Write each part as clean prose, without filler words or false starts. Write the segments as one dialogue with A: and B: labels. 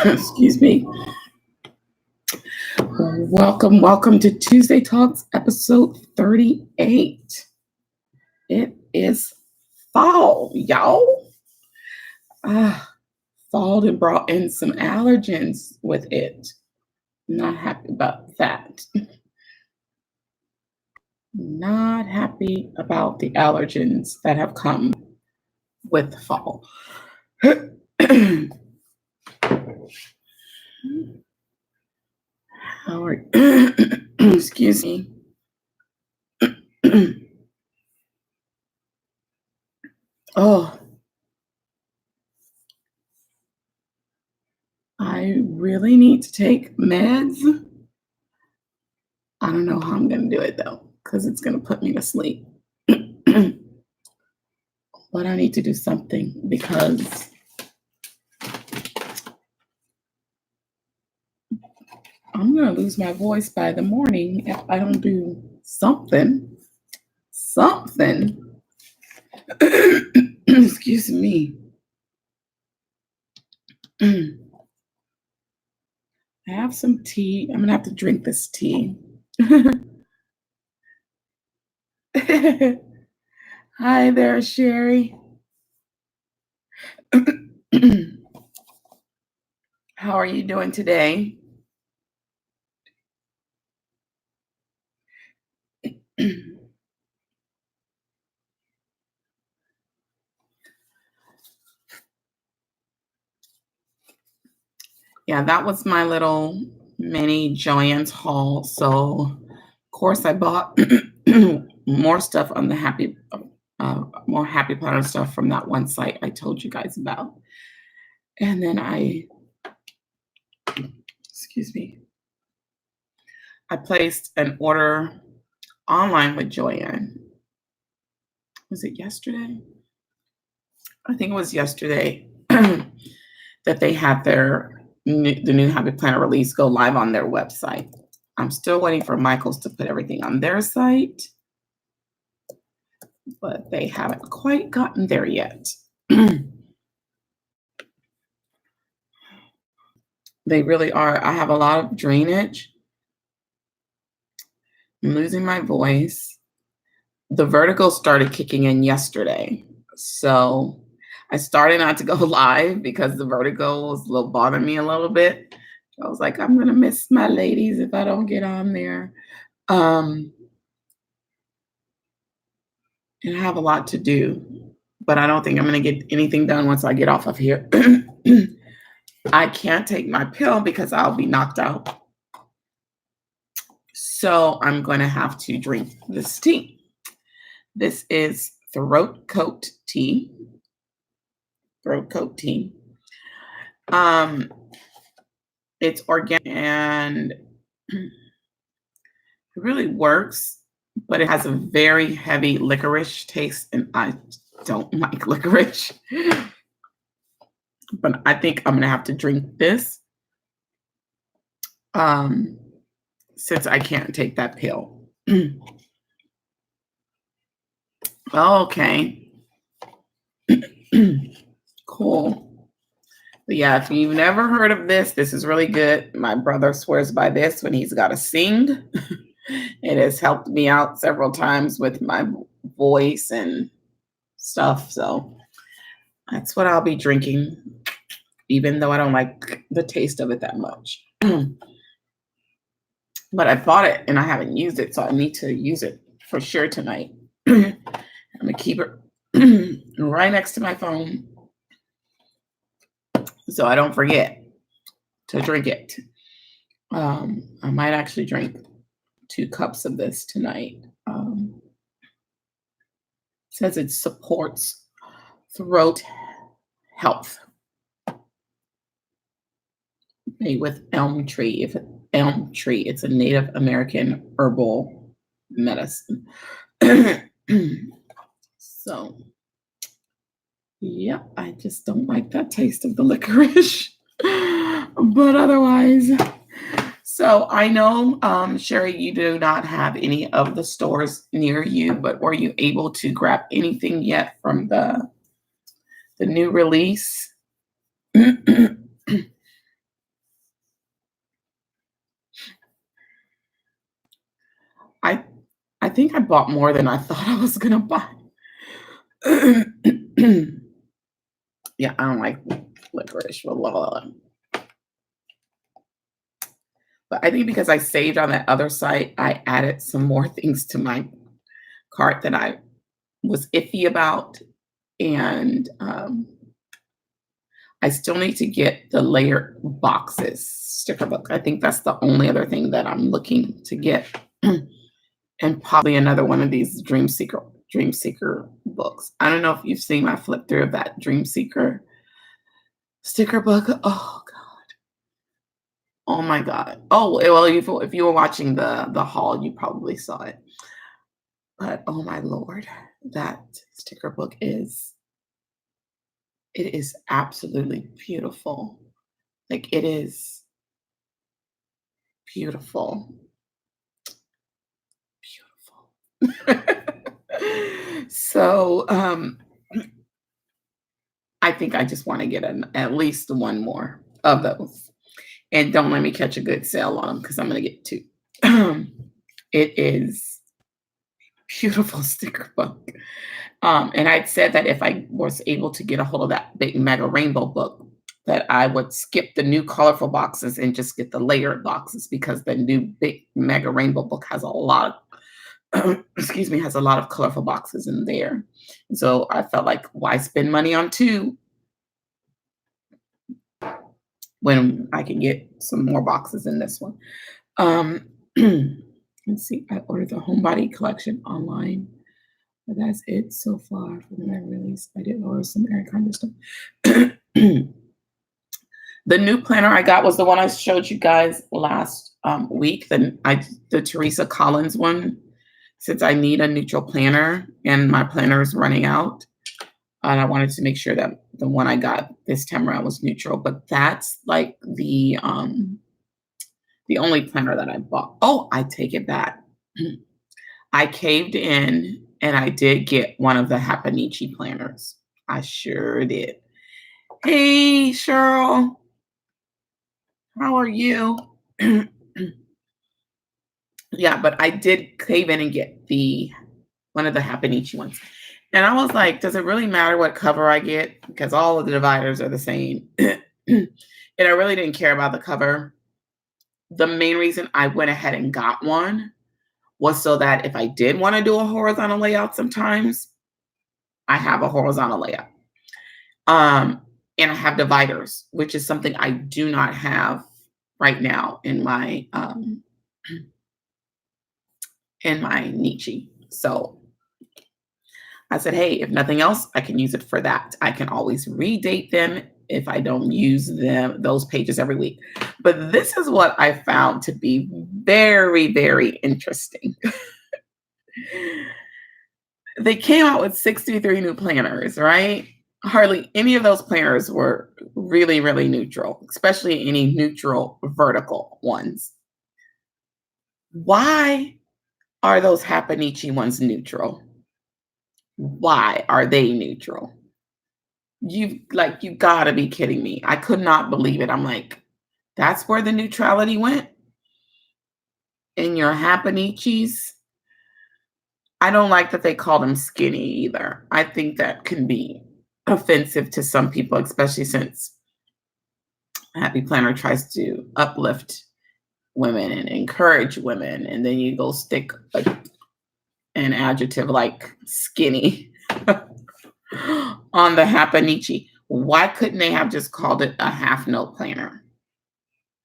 A: Excuse me. Welcome to Tuesday Talks, episode 38. It is fall, y'all. Fall and brought in some allergens with it. Not happy about that. Not happy about the allergens that have come with fall. Howard, excuse me. Oh, I really need to take meds. I don't know how I'm going to do it though, because it's going to put me to sleep. But I need to do something because I'm going to lose my voice by the morning if I don't do something. Excuse me. I have some tea. I'm going to have to drink this tea. Hi there, Sherry. How are you doing today? Yeah, that was my little mini Joann's haul. So, of course, I bought more stuff on the more Happy Planner stuff from that one site I told you guys about. And then excuse me, I placed an order online with Joann. Was it yesterday? I think it was yesterday that they had the new Happy Planner release go live on their website. I'm still waiting for Michael's to put everything on their site, but they haven't quite gotten there yet. They really are. I have a lot of drainage. I'm losing my voice. The vertigo started kicking in yesterday. So I started not to go live because the vertigo was a little bothering me a little bit. I was like, I'm going to miss my ladies if I don't get on there. And I have a lot to do, but I don't think I'm going to get anything done once I get off of here. I can't take my pill because I'll be knocked out. So I'm going to have to drink this tea. This is throat coat tea. It's organic and it really works, but it has a very heavy licorice taste, and I don't like licorice. But I think I'm gonna have to drink this since I can't take that pill. Okay. Cool. But yeah, if you've never heard of this is really good. My brother swears by this when he's got to sing. It has helped me out several times with my voice and stuff. So that's what I'll be drinking, even though I don't like the taste of it that much. But I bought it and I haven't used it, so I need to use it for sure tonight. I'm going to keep it right next to my phone so I don't forget to drink it. I might actually drink 2 cups of this tonight. It says it supports throat health. Made with elm tree. It's a Native American herbal medicine. So, yeah, I just don't like that taste of the licorice. But otherwise, so I know, Sherry, you do not have any of the stores near you, but were you able to grab anything yet from the new release? think I bought more than I thought I was gonna buy. Yeah, I don't like licorice. Blah, blah, blah. But I think because I saved on that other site, I added some more things to my cart that I was iffy about. And I still need to get the layered boxes sticker book. I think that's the only other thing that I'm looking to get. And probably another one of these Dream Seeker books. I don't know if you've seen my flip through of that Dream Seeker sticker book. Oh God. Oh my God. Oh well, if you were watching the haul, you probably saw it. But oh my Lord, that sticker book is absolutely beautiful. Like it is beautiful. Beautiful. So I think I just want to get at least one more of those. And don't let me catch a good sale on them because I'm going to get two. It is beautiful sticker book. And I'd said that if I was able to get a hold of that big mega rainbow book, that I would skip the new colorful boxes and just get the layered boxes because the new big mega rainbow book has a lot of, excuse me, has a lot of colorful boxes in there. So I felt like, why spend money on two when I can get some more boxes in this one? Let's see, I ordered the Homebody collection online. But that's it so far for the mega release. I did order some Erin Condren stuff. The new planner I got was the one I showed you guys last week. The Teresa Collins one, since I need a neutral planner and my planner is running out. And I wanted to make sure that the one I got this time around was neutral. But that's like the only planner that I bought. Oh, I take it back. I caved in and I did get one of the Haponichi planners. I sure did. Hey, Cheryl. How are you? Yeah, but I did cave in and get one of the Haponichi ones. And I was like, does it really matter what cover I get? Because all of the dividers are the same. And I really didn't care about the cover. The main reason I went ahead and got one was so that if I did want to do a horizontal layout sometimes, I have a horizontal layout. And I have dividers, which is something I do not have right now in my Nietzsche. So I said, hey, if nothing else, I can use it for that. I can always redate them if I don't use those pages every week. But this is what I found to be very, very interesting. They came out with 63 new planners, right? Hardly any of those planners were really, really neutral, especially any neutral vertical ones. Why are those Haponichi ones neutral? Why are they neutral? You gotta be kidding me. I could not believe it. I'm like, that's where the neutrality went in your Haponichis. I don't like that they call them skinny either. I think that can be offensive to some people, especially since Happy Planner tries to uplift women and encourage women, and then you go stick an adjective like skinny on the Haponichi. Why couldn't they have just called it a half note planner?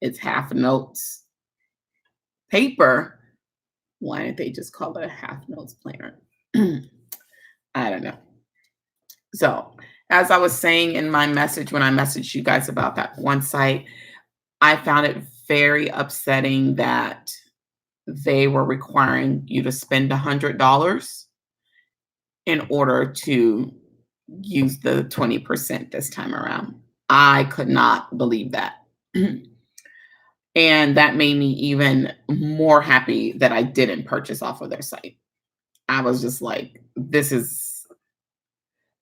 A: It's half notes paper. Why didn't they just call it a half notes planner? I don't know. So, as I was saying in my message when I messaged you guys about that one site, I found it very upsetting that they were requiring you to spend $100 in order to use the 20% this time around. I could not believe that. And that made me even more happy that I didn't purchase off of their site. I was just like, this is,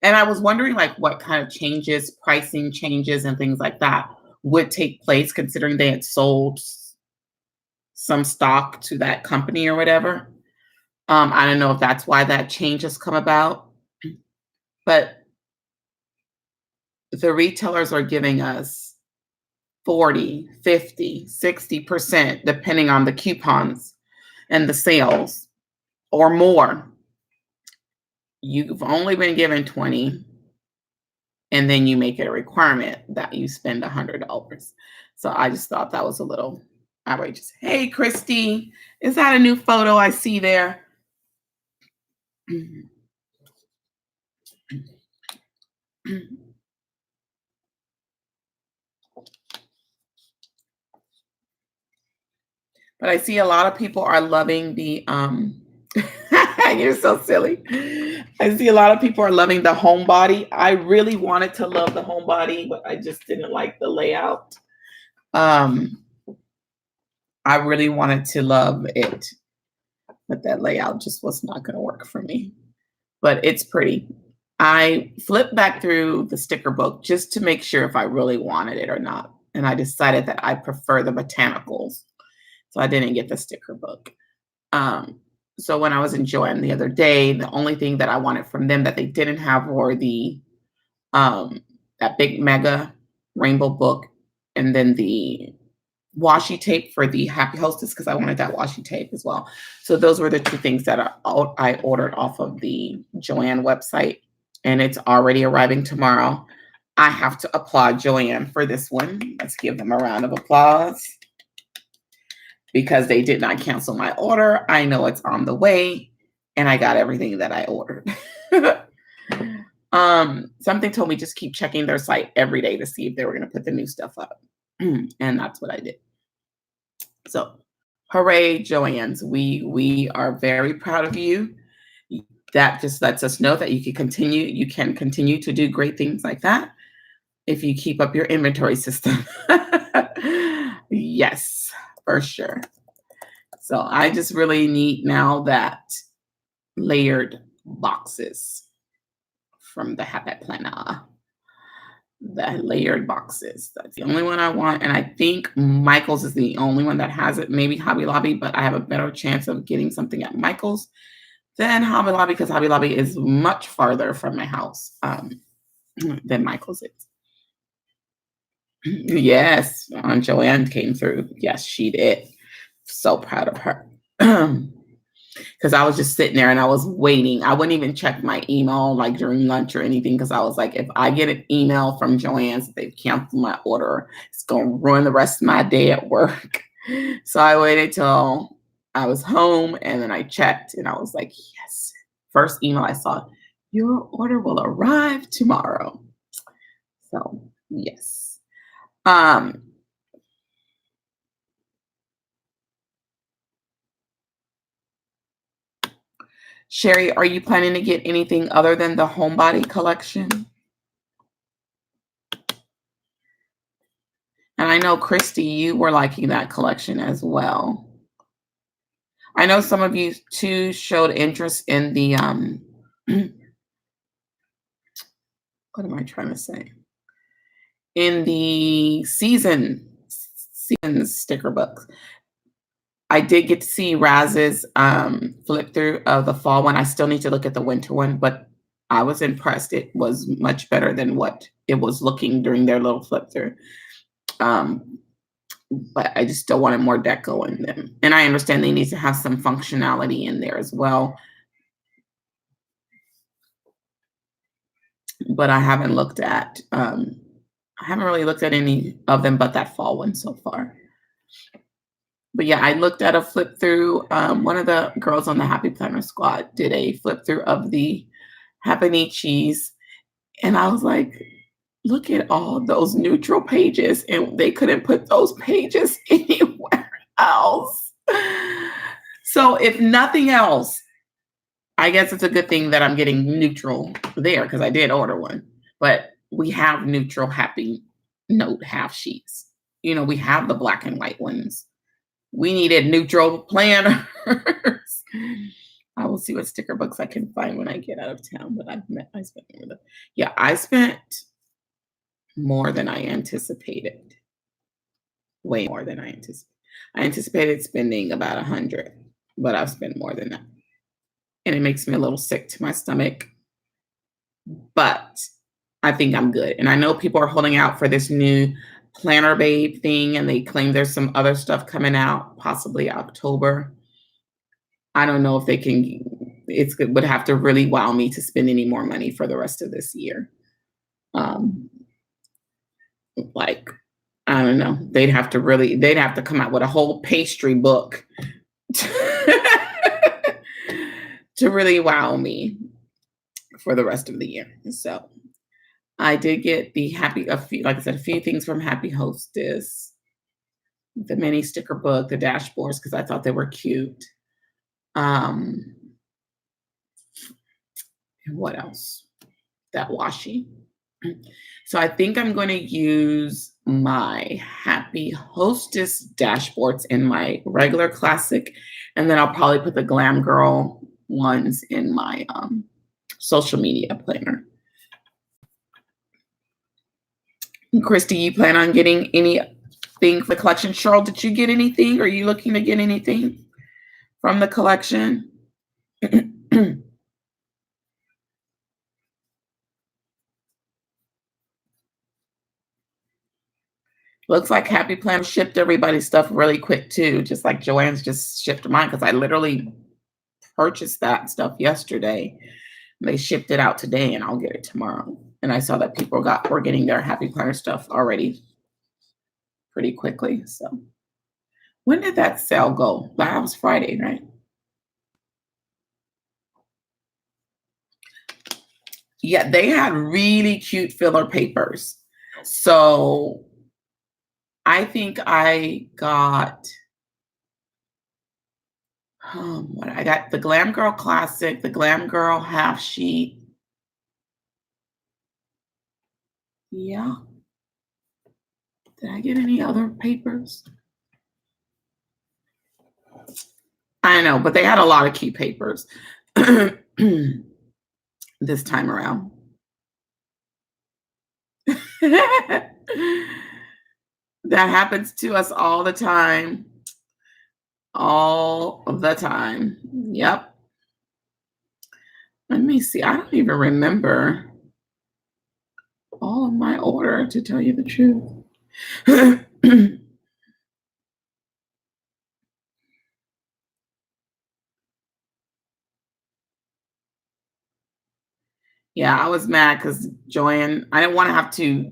A: and I was wondering like what kind of changes, pricing changes and things like that would take place considering they had sold some stock to that company or whatever. I don't know if that's why that change has come about, but the retailers are giving us 40, 50, 60%, depending on the coupons and the sales or more. You've only been given 20, and then you make it a requirement that you spend $100. So I just thought that was a little outrageous. Hey, Christy, is that a new photo I see there? But I see a lot of people are loving the you're so silly. I see a lot of people are loving the homebody. I really wanted to love the homebody, but I just didn't like the layout. Um I really wanted to love it, but that layout just was not going to work for me. But it's pretty. I flipped back through the sticker book just to make sure if I really wanted it or not. And I decided that I prefer the botanicals. So I didn't get the sticker book. Um, so when I was enjoying the other day, the only thing that I wanted from them that they didn't have were the that big mega rainbow book, and then the washi tape for the Happy Hostess because I wanted that washi tape as well. So those were the two things that I ordered off of the Joann website, and it's already arriving tomorrow. I have to applaud Joann for this one. Let's give them a round of applause because they did not cancel my order. I know it's on the way, and I got everything that I ordered. Something told me just keep checking their site every day to see if they were going to put the new stuff up. And that's what I did. So, hooray, Joann's. We are very proud of you. That just lets us know that you can continue to do great things like that if you keep up your inventory system. Yes, for sure. So I just really need now that layered boxes from the Habit Planner. The layered boxes. That's the only one I want. And I think Michael's is the only one that has it. Maybe Hobby Lobby, but I have a better chance of getting something at Michael's than Hobby Lobby because Hobby Lobby is much farther from my house than Michael's is. Yes, Joann came through. Yes, she did. So proud of her. Because I was just sitting there and I was waiting. I wouldn't even check my email like during lunch or anything because I was like, if I get an email from Joann's that they've canceled my order, it's going to ruin the rest of my day at work. So I waited till I was home and then I checked and I was like, yes. First email I saw, your order will arrive tomorrow. So yes. Sherry, are you planning to get anything other than the homebody collection? And I know, Christy, you were liking that collection as well. I know some of you too showed interest in the what am I trying to say? In the seasons sticker books. I did get to see Raz's flip through of the fall one. I still need to look at the winter one, but I was impressed. It was much better than what it was looking during their little flip through. But I just still wanted more deco in them. And I understand they need to have some functionality in there as well. But I haven't really looked at any of them but that fall one so far. But yeah, I looked at a flip through. One of the girls on the Happy Planner squad did a flip through of the Happy Cheese. And I was like, look at all those neutral pages. And they couldn't put those pages anywhere else. So if nothing else, I guess it's a good thing that I'm getting neutral there because I did order one. But we have neutral Happy Note half sheets. We have the black and white ones. We needed neutral planners. I will see what sticker books I can find when I get out of town. But I spent more than I anticipated. Way more than I anticipated. I anticipated spending about $100, but I've spent more than that. and it makes me a little sick to my stomach, but I think I'm good. And I know people are holding out for this new Planner Babe thing, and they claim there's some other stuff coming out, possibly October. I don't know if they can. Would have to really wow me to spend any more money for the rest of this year. Um, like I don't know. They'd have to come out with a whole pastry book to really wow me for the rest of the year. So I did get like I said, a few things from Happy Hostess, the mini sticker book, the dashboards, because I thought they were cute. Um, what else? That washi. So I think I'm going to use my Happy Hostess dashboards in my regular classic, and then I'll probably put the Glam Girl ones in my social media planner. Christy, you plan on getting anything for the collection? Cheryl, did you get anything? Are you looking to get anything from the collection? Looks like Happy Planner shipped everybody's stuff really quick too, just like Joanne's just shipped mine, because I literally purchased that stuff yesterday. They shipped it out today and I'll get it tomorrow. And I saw that people were getting their Happy Planner stuff already pretty quickly. So when did that sale go? That was Friday, right? Yeah, they had really cute filler papers. So I think I got what I got the Glam Girl Classic, the Glam Girl Half Sheet. Yeah. Did I get any other papers? I know, but they had a lot of cute papers this time around. That happens to us all the time. All the time. Yep. Let me see. I don't even remember all of my order, to tell you the truth. Yeah, I was mad because Joanne, I didn't want to have to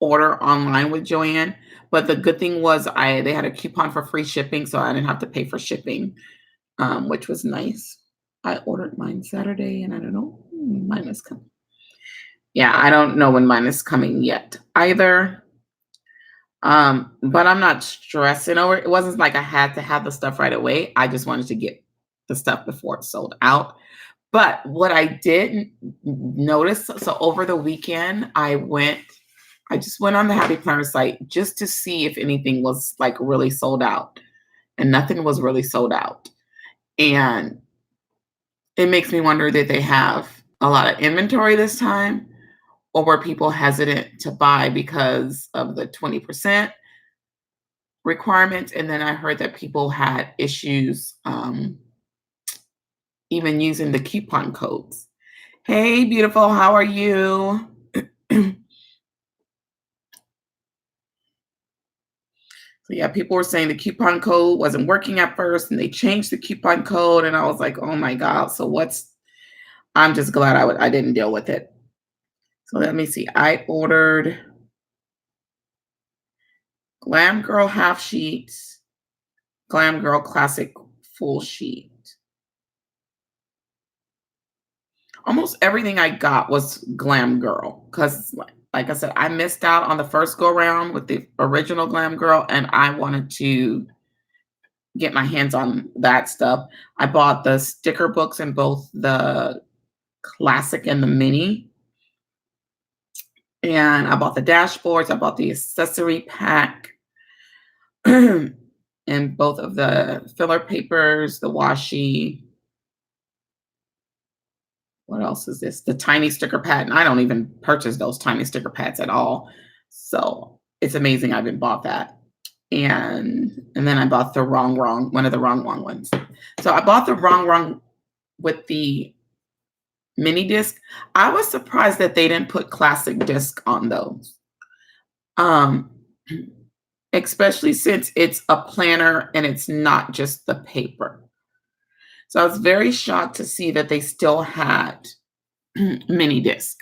A: order online with Joanne, but the good thing was they had a coupon for free shipping, so I didn't have to pay for shipping, which was nice. I ordered mine Saturday, and I don't know when mine is coming. Yeah, I don't know when mine is coming yet either. But I'm not stressing over it. It wasn't like I had to have the stuff right away. I just wanted to get the stuff before it sold out. But what I did notice, so over the weekend, I just went on the Happy Planner site just to see if anything was like really sold out. And nothing was really sold out. And it makes me wonder, did they have a lot of inventory this time? Or were people hesitant to buy because of the 20% requirement? And then I heard that people had issues even using the coupon codes. Hey, beautiful, how are you? So yeah, people were saying the coupon code wasn't working at first, and they changed the coupon code, and I was like, oh my God, so I'm just glad I didn't deal with it. So let me see. I ordered Glam Girl Half Sheet, Glam Girl Classic Full Sheet. Almost everything I got was Glam Girl, because like I said, I missed out on the first go around with the original Glam Girl, and I wanted to get my hands on that stuff. I bought the sticker books in both the classic and the mini. And I bought the dashboards. I bought the accessory pack and both of the filler papers, the washi. What else is this? The tiny sticker pad. And I don't even purchase those tiny sticker pads at all. So it's amazing I haven't bought that. And then I bought one of the wrong ones. So I bought the wrong with the mini disc. I was surprised that they didn't put classic disc on those. Um, especially since it's a planner and it's not just the paper. So I was very shocked to see that they still had mini disc.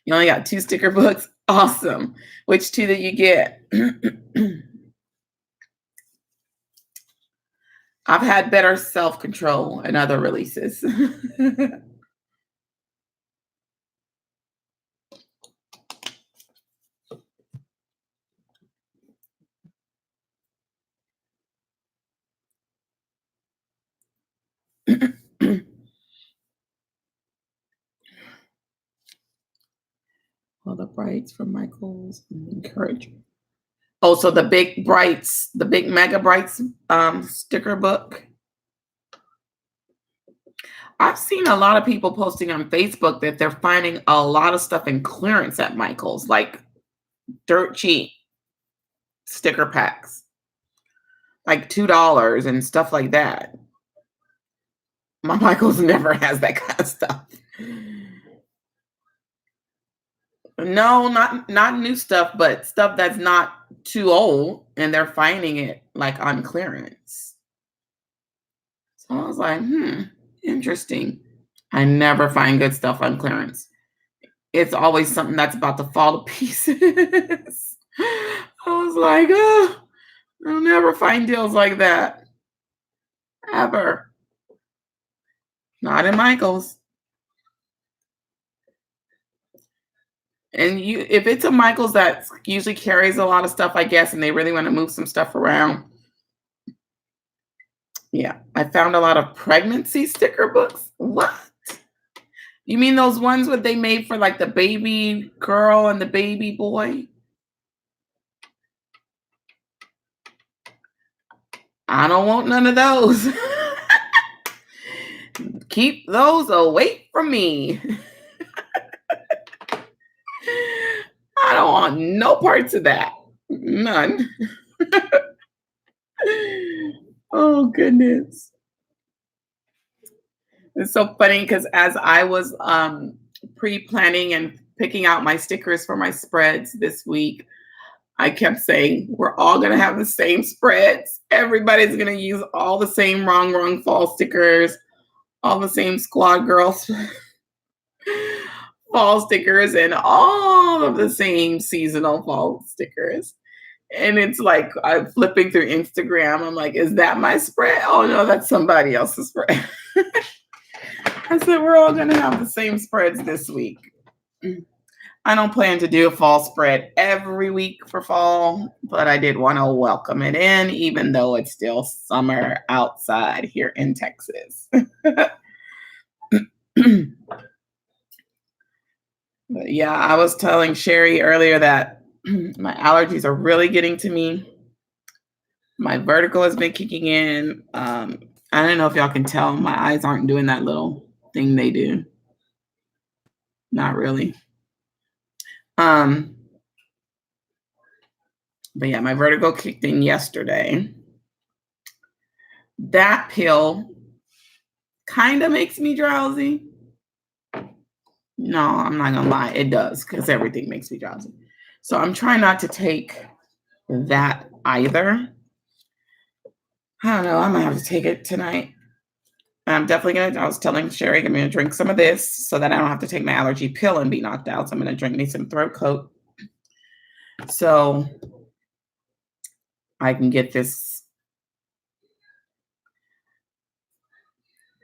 A: You only got 2 sticker books? Awesome. Which 2 did you get? I've had better self-control in other releases. Well, the brights from Michaels encourage. Oh, so the big brights, the big mega brights sticker book. I've seen a lot of people posting on Facebook that they're finding a lot of stuff in clearance at Michaels, like dirt cheap sticker packs, like $2 and stuff like that. My Michaels never has that kind of stuff. No, not new stuff, but stuff that's not too old, and they're finding it like on clearance. So I was like, interesting. I never find good stuff on clearance. It's always something that's about to fall to pieces. I was like, oh, I'll never find deals like that. Ever. Not in Michael's. And if it's a Michael's that usually carries a lot of stuff, I guess, and they really want to move some stuff around. Yeah, I found a lot of pregnancy sticker books. What? You mean those ones what they made for like the baby girl and the baby boy? I don't want none of those. Keep those away from me. I don't want no parts of that. None. Oh, goodness. It's so funny because as I was pre-planning and picking out my stickers for my spreads this week, I kept saying, we're all going to have the same spreads. Everybody's going to use all the same wrong fall stickers, all the same squad girls fall stickers, and all of the same seasonal fall stickers. And it's like I'm flipping through Instagram. I'm like, is that my spread? Oh, no, that's somebody else's spread. I said, we're all going to have the same spreads this week. I don't plan to do a fall spread every week for fall, but I did want to welcome it in, even though it's still summer outside here in Texas. But yeah, I was telling Sherry earlier that my allergies are really getting to me. My vertigo has been kicking in. I don't know if y'all can tell, my eyes aren't doing that little thing they do. Not really. But yeah, my vertigo kicked in yesterday. That pill kind of makes me drowsy. No, I'm not gonna lie, it does, because everything makes me drowsy. So I'm trying not to take that either. I don't know, I might have to take it tonight. I'm definitely I was telling Sherry, I'm gonna drink some of this so that I don't have to take my allergy pill and be knocked out. So I'm gonna drink me some throat coat so I can get this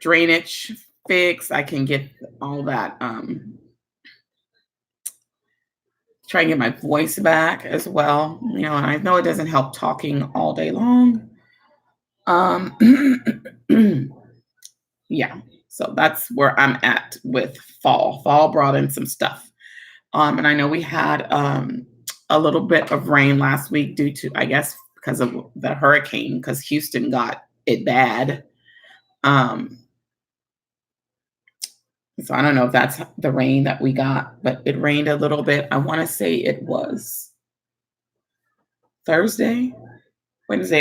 A: drainage fixed. I can get all that, try and get my voice back as well. You know, and I know it doesn't help talking all day long. Yeah, so that's where I'm at with fall. Fall brought in some stuff. And I know we had a little bit of rain last week due to, I guess, because of the hurricane, because Houston got it bad. So I don't know if that's the rain that we got, but it rained a little bit. I want to say it was Wednesday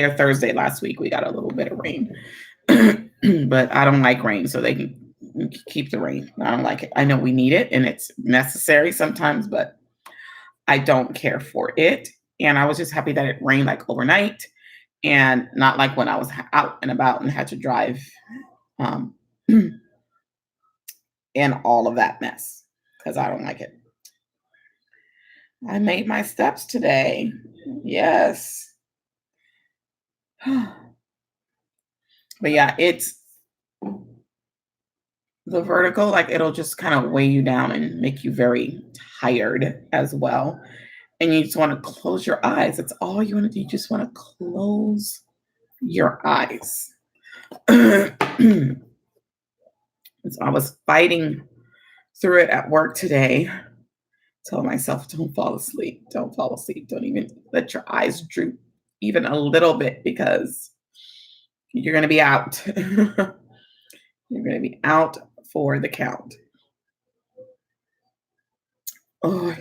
A: or Thursday last week. We got a little bit of rain. but I don't like rain, so they can keep the rain. I don't like it. I know we need it and it's necessary sometimes, but I don't care for it. And I was just happy that it rained like overnight and not like when I was out and about and had to drive um, and all of that mess because I don't like it. I made my steps today. Yes. But yeah, it's the vertical, like it'll just kind of weigh you down and make you very tired as well. And you just want to close your eyes. That's all you want to do. You just want to close your eyes. So I was fighting through it at work today, telling myself, don't fall asleep. Don't fall asleep. Don't even let your eyes droop even a little bit because you're going to be out. You're going to be out for the count. Oh.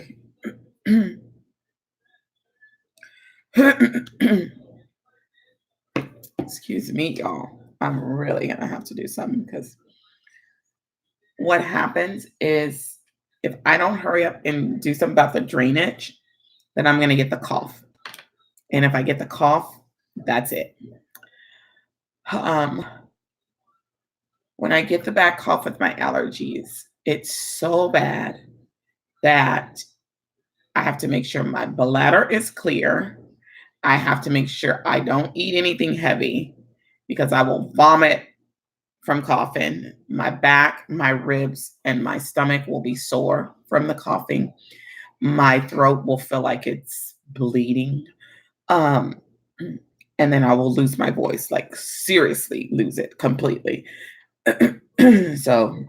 A: Excuse me, y'all. I'm really going to have to do something because what happens is if I don't hurry up and do something about the drainage, then I'm going to get the cough. And if I get the cough, that's it. When I get the bad cough with my allergies, it's so bad that I have to make sure my bladder is clear. I have to make sure I don't eat anything heavy because I will vomit from coughing. My back, my ribs, and my stomach will be sore from the coughing. My throat will feel like it's bleeding. And then I will lose my voice, like seriously lose it completely. So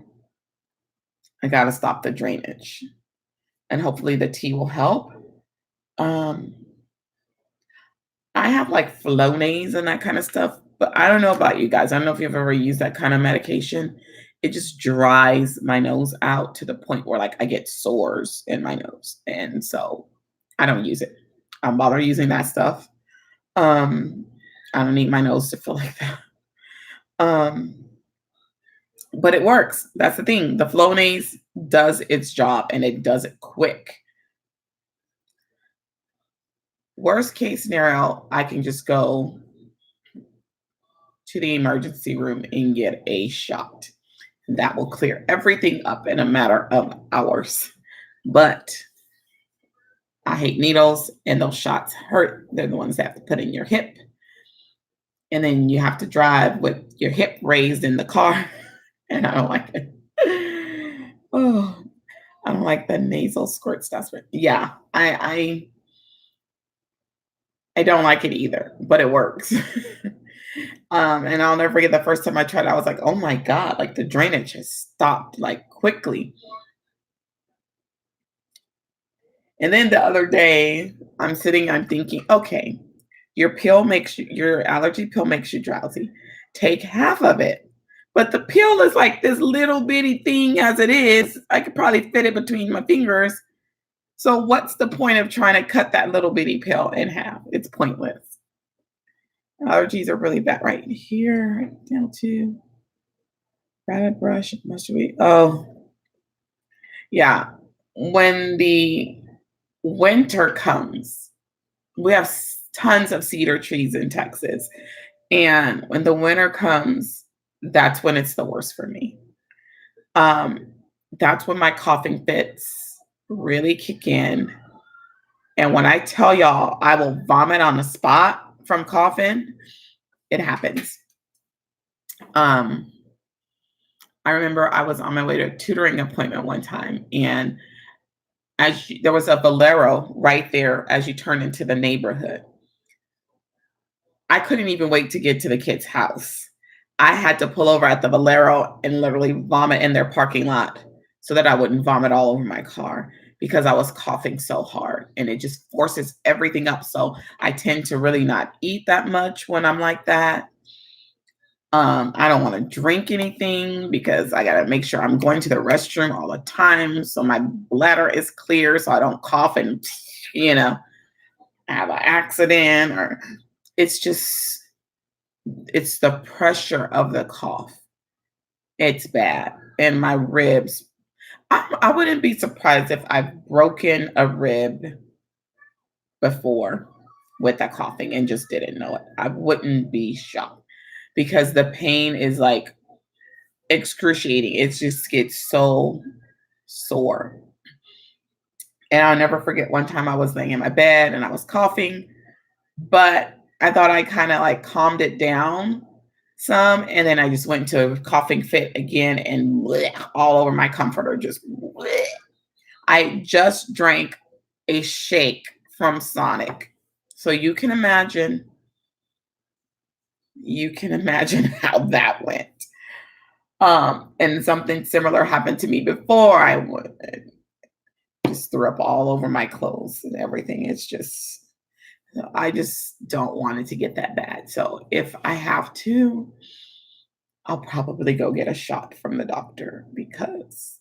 A: I got to stop the drainage and hopefully the tea will help. I have like Flonase and that kind of stuff, but I don't know about you guys. I don't know if you've ever used that kind of medication. It just dries my nose out to the point where like I get sores in my nose. And so I don't use it. I don't bother using that stuff. I don't need my nose to feel like that. But it works. That's the thing. The Flonase does its job and it does it quick. Worst case scenario, I can just go to the emergency room and get a shot. That will clear everything up in a matter of hours. But I hate needles and those shots hurt. They're the ones that have to put in your hip. And then you have to drive with your hip raised in the car. And I don't like it. Oh, I don't like the nasal squirt stuff. Yeah, I don't like it either, but it works. And I'll never forget the first time I tried it, I was like, oh my God, like the drainage has stopped like quickly. And then the other day, I'm thinking, okay, your allergy pill makes you drowsy. Take half of it. But the pill is like this little bitty thing as it is. I could probably fit it between my fingers. So what's the point of trying to cut that little bitty pill in half? It's pointless. Allergies are really bad right here, right down to rabbit brush. Oh, yeah. When the winter comes, we have tons of cedar trees in Texas. And when the winter comes, that's when it's the worst for me. That's when my coughing fits really kick in. And when I tell y'all I will vomit on the spot from coughing, it happens. I remember I was on my way to a tutoring appointment one time, and there was a Valero right there as you turn into the neighborhood. I couldn't even wait to get to the kid's house. I had to pull over at the Valero and literally vomit in their parking lot so that I wouldn't vomit all over my car because I was coughing so hard and it just forces everything up. So I tend to really not eat that much when I'm like that. I don't want to drink anything because I got to make sure I'm going to the restroom all the time so my bladder is clear so I don't cough and, have an accident or it's just It's the pressure of the cough. It's bad. And my ribs, I wouldn't be surprised if I've broken a rib before with that coughing and just didn't know it. I wouldn't be shocked because the pain is like excruciating. It just gets so sore. And I'll never forget one time I was laying in my bed and I was coughing, but I thought I kind of like calmed it down some. And then I just went into a coughing fit again and bleh, all over my comforter. Just bleh. I just drank a shake from Sonic. So you can imagine how that went. And something similar happened to me before. I would just threw up all over my clothes and everything. It's just, I just don't want it to get that bad. So if I have to, I'll probably go get a shot from the doctor because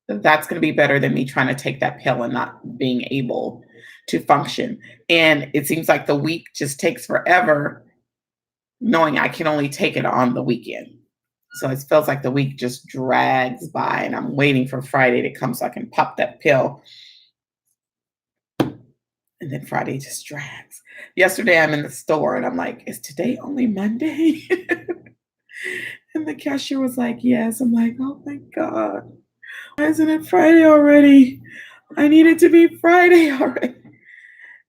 A: that's going to be better than me trying to take that pill and not being able to function. And it seems like the week just takes forever knowing I can only take it on the weekend. So it feels like the week just drags by and I'm waiting for Friday to come so I can pop that pill. And then Friday just drags. Yesterday I'm in the store and I'm like, is today only Monday? And the cashier was like, yes. I'm like, oh my God, why isn't it Friday already? I need it to be Friday already.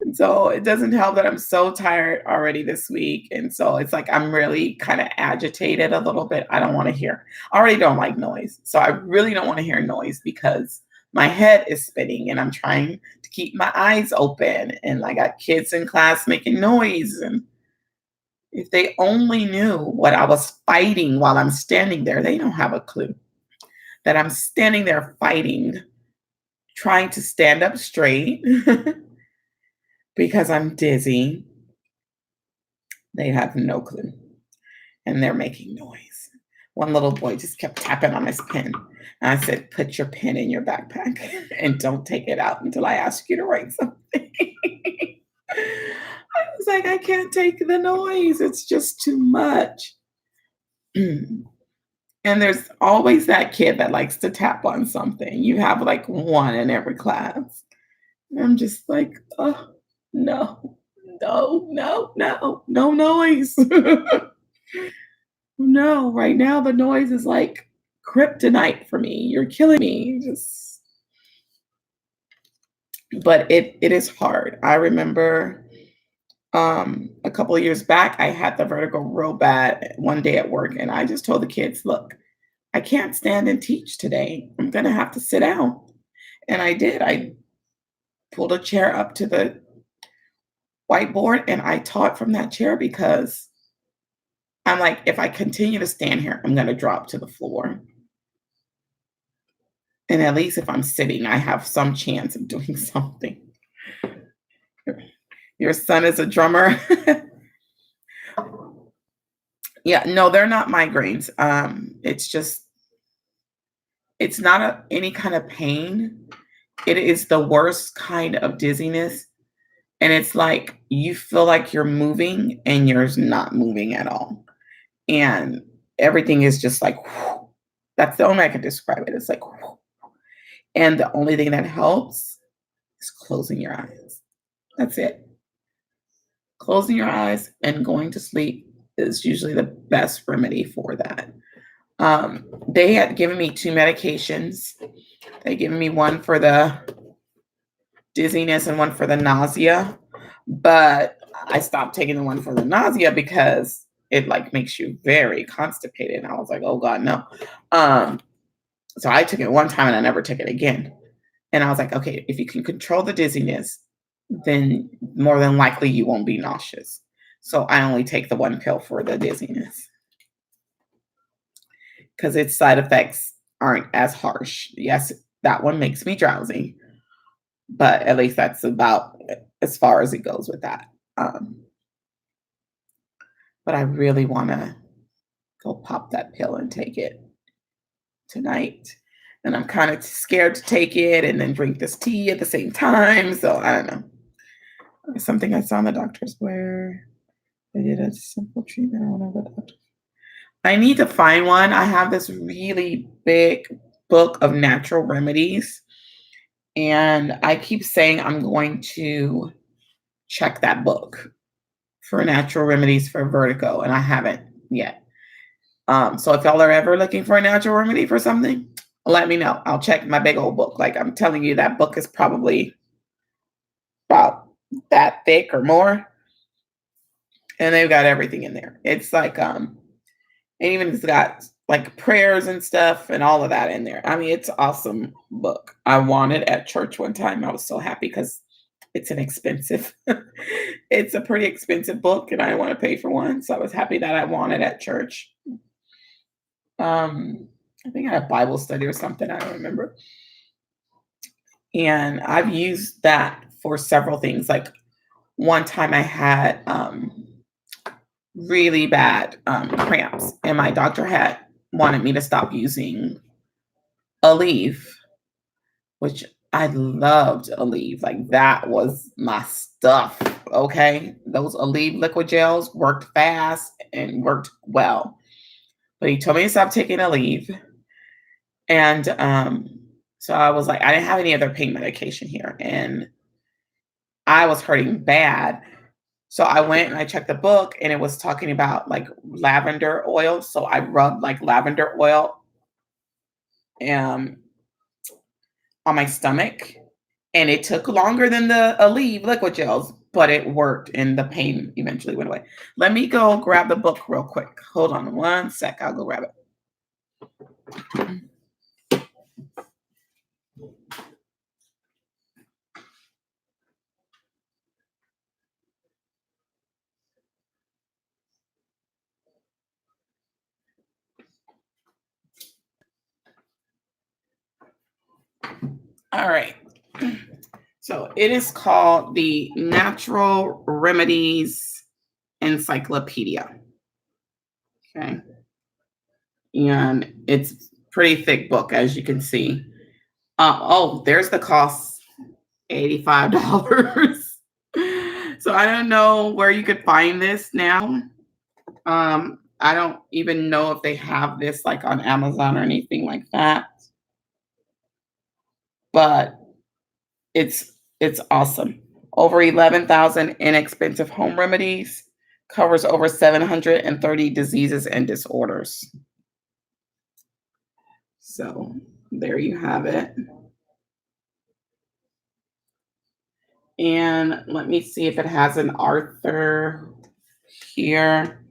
A: And so it doesn't help that I'm so tired already this week. And so it's like I'm really kind of agitated a little bit. I don't want to hear, I already don't like noise. So I really don't want to hear noise because my head is spinning and I'm trying to keep my eyes open. And I got kids in class making noise. And if they only knew what I was fighting while I'm standing there, they don't have a clue that I'm standing there fighting, trying to stand up straight because I'm dizzy. They have no clue. And they're making noise. One little boy just kept tapping on his pen. And I said, put your pen in your backpack and don't take it out until I ask you to write something. I was like, I can't take the noise. It's just too much. And there's always that kid that likes to tap on something. You have like one in every class. And I'm just like, oh, no, no, no, no, no noise. No, right now the noise is like kryptonite for me. You're killing me. Just but it is hard. I remember a couple of years back I had the vertigo real bad one day at work and I just told the kids, look, I can't stand and teach today. I'm gonna have to sit down. And I did. I pulled a chair up to the whiteboard and I taught from that chair because I'm like, if I continue to stand here, I'm gonna drop to the floor. And at least if I'm sitting, I have some chance of doing something. Your son is a drummer. Yeah, no, they're not migraines. It's just, it's not any kind of pain. It is the worst kind of dizziness. And it's like you feel like you're moving and you're not moving at all. And everything is just like, whew. That's the only way I can describe it. It's like, whew. And the only thing that helps is closing your eyes. That's it. Closing your eyes and going to sleep is usually the best remedy for that. They had given me two medications. They given me one for the dizziness and one for the nausea, but I stopped taking the one for the nausea because it like makes you very constipated. And I was like, oh God, no. So I took it one time and I never took it again. And I was like, okay, if you can control the dizziness, then more than likely you won't be nauseous. So I only take the one pill for the dizziness because its side effects aren't as harsh. Yes, that one makes me drowsy, but at least that's about as far as it goes with that. But I really want to go pop that pill and take it tonight. And I'm kind of scared to take it and then drink this tea at the same time. So I don't know. It's something I saw in the doctors where I did a simple treatment. I need to find one. I have this really big book of natural remedies, and I keep saying I'm going to check that book for natural remedies for vertigo, and I haven't yet. So if y'all are ever looking for a natural remedy for something, let me know. I'll check my big old book. Like I'm telling you, that book is probably about that thick or more, and they've got everything in there. It's like and even it's got like prayers and stuff and all of that in there. I mean, it's an awesome book. I won it at church one time. I was so happy because it's an expensive, it's a pretty expensive book, and I didn't want to pay for one. So I was happy that I won it at church. I think I had a Bible study or something. I don't remember. And I've used that for several things. Like one time I had really bad cramps, and my doctor had wanted me to stop using Aleve, which I loved Aleve. Like that was my stuff. Okay. Those Aleve liquid gels worked fast and worked well. But he told me to stop taking Aleve. And so I was like, I didn't have any other pain medication here. And I was hurting bad. So I went and I checked the book, and it was talking about like lavender oil. So I rubbed like lavender oil um, on my stomach, and it took longer than the Aleve liquid gels, but it worked, and the pain eventually went away. Let me go grab the book real quick. Hold on one sec. I'll go grab it. All right. So it is called the Natural Remedies Encyclopedia. Okay. And it's a pretty thick book, as you can see. Oh, there's the cost, $85. So I don't know where you could find this now. I don't even know if they have this like on Amazon or anything like that. But it's awesome. Over 11,000 inexpensive home remedies, covers over 730 diseases and disorders. So there you have it. And let me see if it has an author here.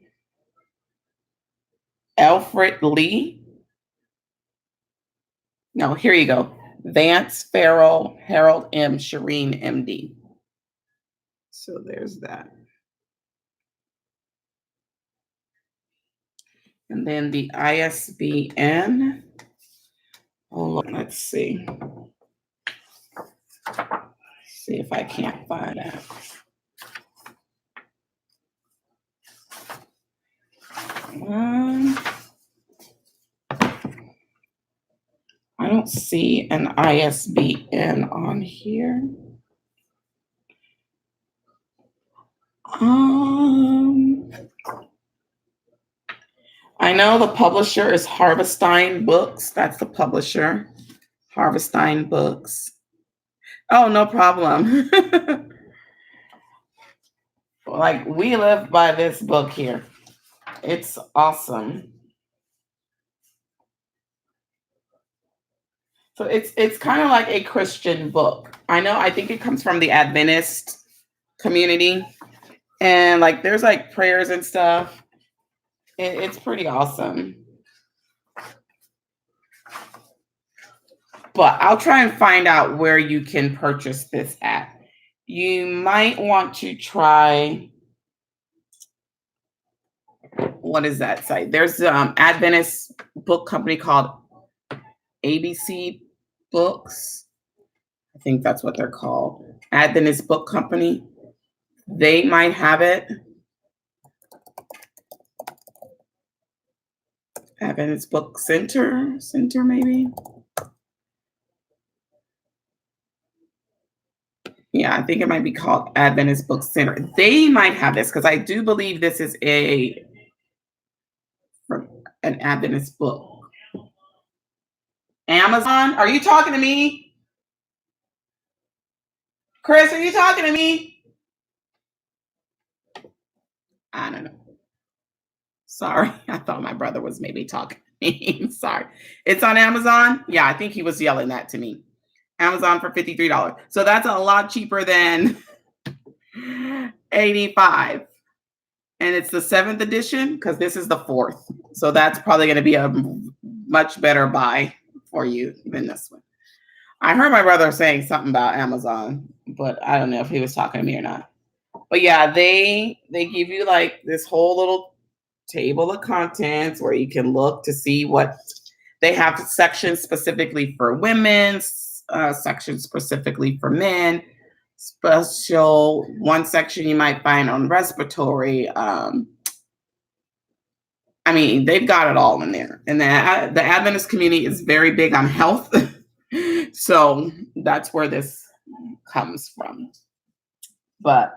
A: Alfred Lee. No, here you go. Vance Farrell, Harold M. Shireen, MD. So there's that. And then the ISBN. Oh, let's see. See if I can't find that. I don't see an ISBN on here. I know the publisher is Harvestine Books. That's the publisher, Harvestine Books. Oh, no problem. Like we live by this book here. It's awesome. So it's kind of like a Christian book. I think it comes from the Adventist community, and like there's like prayers and stuff. It's pretty awesome. But I'll try and find out where you can purchase this at. You might want to try, what is that site? There's Adventist book company called ABC Books. I think that's what they're called. Adventist Book Company. They might have it. Adventist Book Center maybe. Yeah, I think it might be called Adventist Book Center. They might have this because I do believe this is from an Adventist book. Amazon, are you talking to me? Chris, are you talking to me? I don't know. Sorry, I thought my brother was maybe talking to me. Sorry. It's on Amazon? Yeah, I think he was yelling that to me. Amazon for $53. So that's a lot cheaper than $85. And it's the 7th edition because this is the 4th. So that's probably going to be a much better buy for you than this one. I heard my brother saying something about Amazon, but I don't know if he was talking to me or not. But yeah, they give you like this whole little table of contents where you can look to see what they have, sections specifically for women, sections specifically for men, special one section you might find on respiratory. I mean, they've got it all in there. And the Adventist community is very big on health. So that's where this comes from. But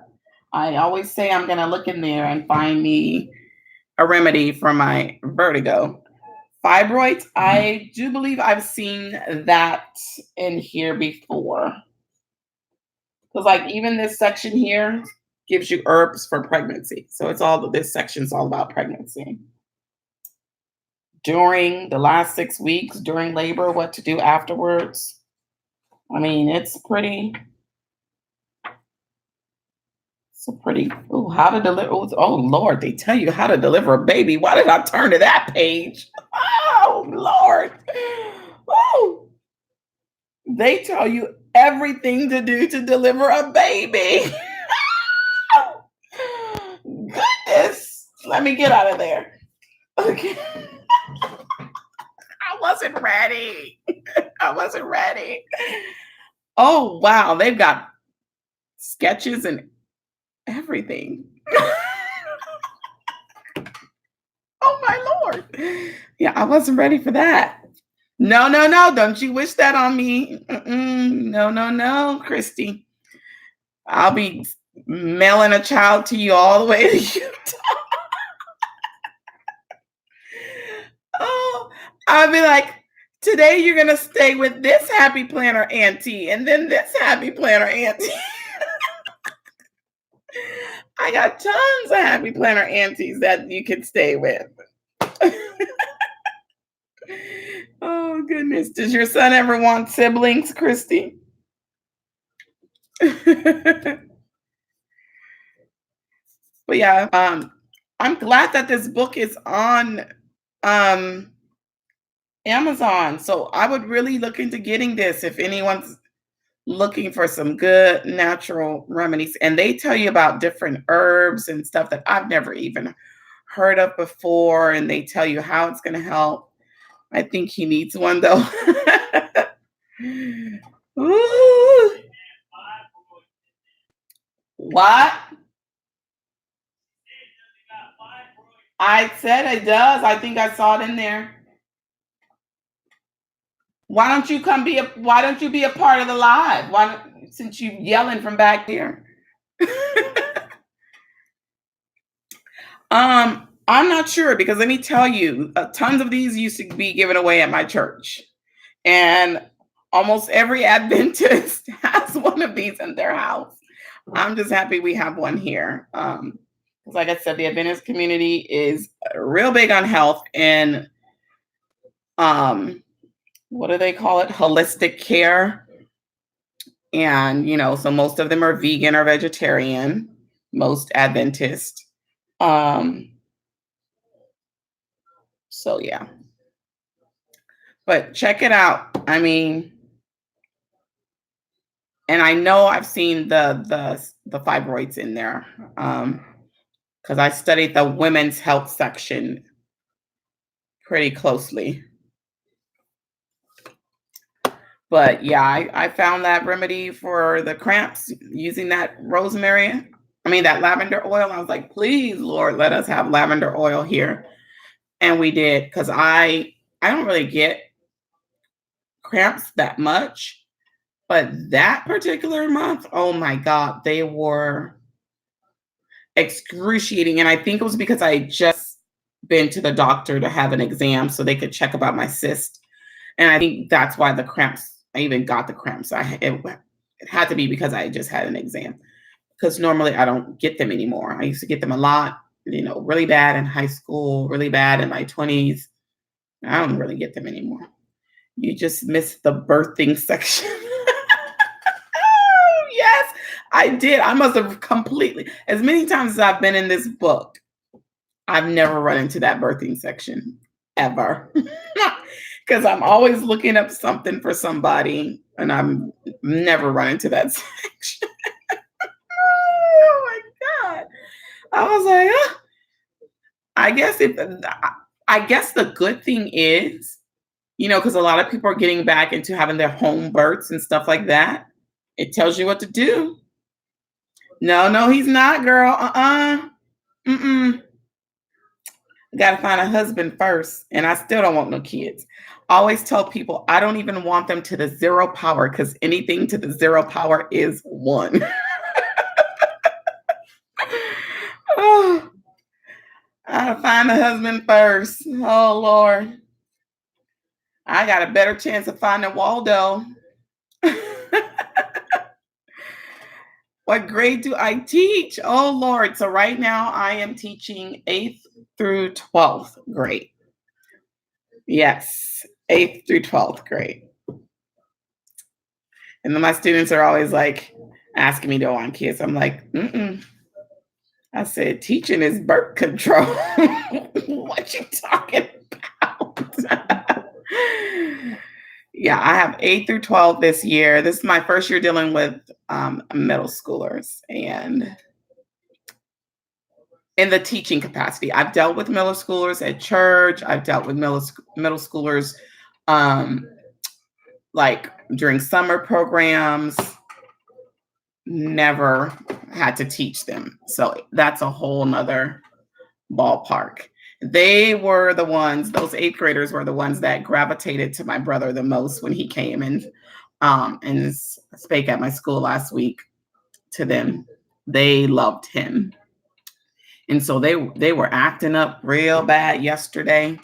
A: I always say I'm going to look in there and find me a remedy for my vertigo. Fibroids, I do believe I've seen that in here before. Because like even this section here gives you herbs for pregnancy. So it's this section's all about pregnancy. During the last 6 weeks, during labor, what to do afterwards. I mean, it's pretty, how to deliver. Oh, Lord, they tell you how to deliver a baby. Why did I turn to that page? Oh, Lord. Oh, they tell you everything to do to deliver a baby. Goodness. Let me get out of there. Okay. I wasn't ready. Oh, wow. They've got sketches and everything. Oh, my Lord. Yeah, I wasn't ready for that. No. Don't you wish that on me. No, Christy. I'll be mailing a child to you all the way to Utah. Oh, I'll be like, today you're going to stay with this happy planner auntie and then this happy planner auntie. I got tons of happy planner aunties that you can stay with. Oh, goodness. Does your son ever want siblings, Christy? But yeah, I'm glad that this book is on Amazon. So I would really look into getting this if anyone's looking for some good natural remedies. And they tell you about different herbs and stuff that I've never even heard of before. And they tell you how it's going to help. I think he needs one though. Ooh. What? I said it does. I think I saw it in there. Why don't you be a part of the live? Since you yelling from back there? I'm not sure because let me tell you, tons of these used to be given away at my church. And almost every Adventist has one of these in their house. I'm just happy we have one here. Because like I said, the Adventist community is real big on health and what do they call it? Holistic care. And, so most of them are vegan or vegetarian, most Adventist. So yeah. But check it out. I mean, and I know I've seen the fibroids in there. Because I studied the women's health section pretty closely. But yeah, I found that remedy for the cramps using that that lavender oil. I was like, please, Lord, let us have lavender oil here. And we did, because I don't really get cramps that much. But that particular month, oh my God, they were excruciating. And I think it was because I had just been to the doctor to have an exam so they could check about my cyst. And I think that's why the cramps, I even got the cramps. It had to be because I just had an exam. Because normally I don't get them anymore. I used to get them a lot, really bad in high school, really bad in my 20s. I don't really get them anymore. You just missed the birthing section. Oh, yes, I did. I must have completely, as many times as I've been in this book, I've never run into that birthing section ever. Because I'm always looking up something for somebody and I'm never run into that section. Oh my God. I was like, I guess I guess the good thing is, because a lot of people are getting back into having their home births and stuff like that. It tells you what to do. No, no, he's not, girl. Mm-mm. Got to find a husband first. And I still don't want no kids. I always tell people I don't even want them to the 0 power because anything to the 0 power is 1. Oh, I gotta find a husband first. Oh, Lord. I got a better chance of finding Waldo. What grade do I teach? Oh, Lord. So right now I am teaching 8th through 12th grade. Yes, 8th through 12th grade. And then my students are always like asking me, do I want kids? I'm like, mm-mm. I said, teaching is birth control. What you talking about? Yeah, I have 8 through 12 this year. This is my first year dealing with middle schoolers and in the teaching capacity. I've dealt with middle schoolers at church. I've dealt with middle schoolers like during summer programs. Never had to teach them. So that's a whole nother ballpark. They were the ones, those 8th graders were the ones that gravitated to my brother the most when he came and spake at my school last week to them. They loved him. And so they were acting up real bad yesterday.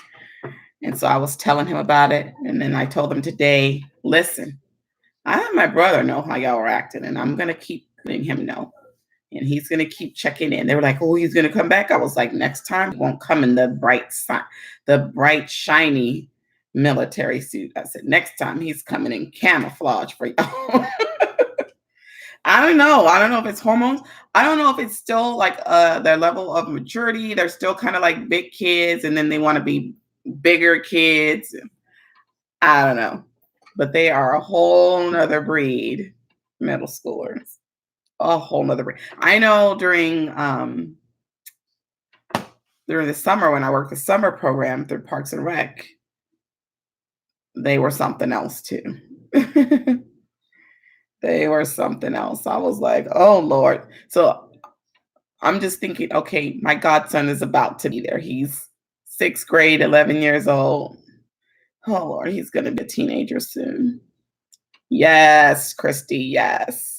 A: And so I was telling him about it. And then I told them today, listen, I have my brother know how y'all are acting, and I'm going to keep letting him know. And he's going to keep checking in. They were like, oh, he's going to come back. I was like, next time he won't come in the bright, shiny military suit. I said, next time he's coming in camouflage for y'all. I don't know. I don't know if it's hormones. I don't know if it's still like their level of maturity. They're still kind of like big kids, and then they want to be bigger kids. I don't know. But they are a whole nother breed, middle schoolers. A whole nother breed. I know during the summer when I worked the summer program through Parks and Rec, they were something else too. They were something else. I was like, oh Lord. So I'm just thinking, okay, my godson is about to be there. He's 6th grade, 11 years old. Oh Lord, he's going to be a teenager soon. Yes, Christy, yes.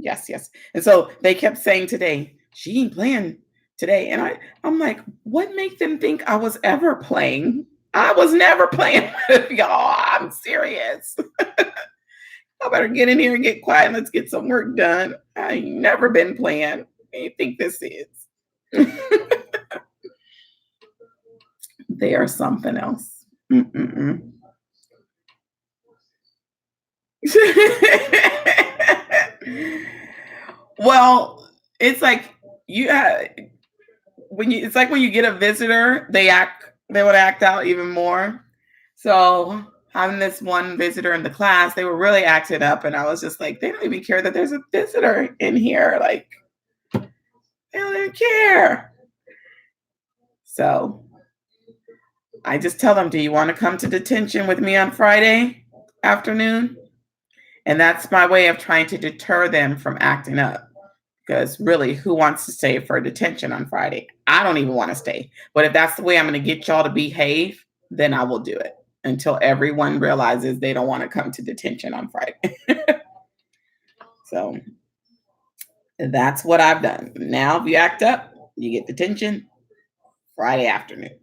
A: Yes, yes. And so they kept saying today, she ain't playing today. And I'm like, what make them think I was ever playing? I was never playing with y'all. I'm serious. I better get in here and get quiet and let's get some work done. I ain't never been playing. What do you think this is? They are something else. Mm-mm-mm. Well, it's like it's like when you get a visitor, they would act out even more. So having this one visitor in the class, they were really acting up, and I was just like, they don't even care that there's a visitor in here. Like, they don't even care. So I just tell them, do you want to come to detention with me on Friday afternoon? And that's my way of trying to deter them from acting up. Because really, who wants to stay for detention on Friday? I don't even want to stay. But if that's the way I'm going to get y'all to behave, then I will do it. until everyone realizes they don't want to come to detention on Friday. So that's what I've done. Now, if you act up, you get detention Friday afternoon.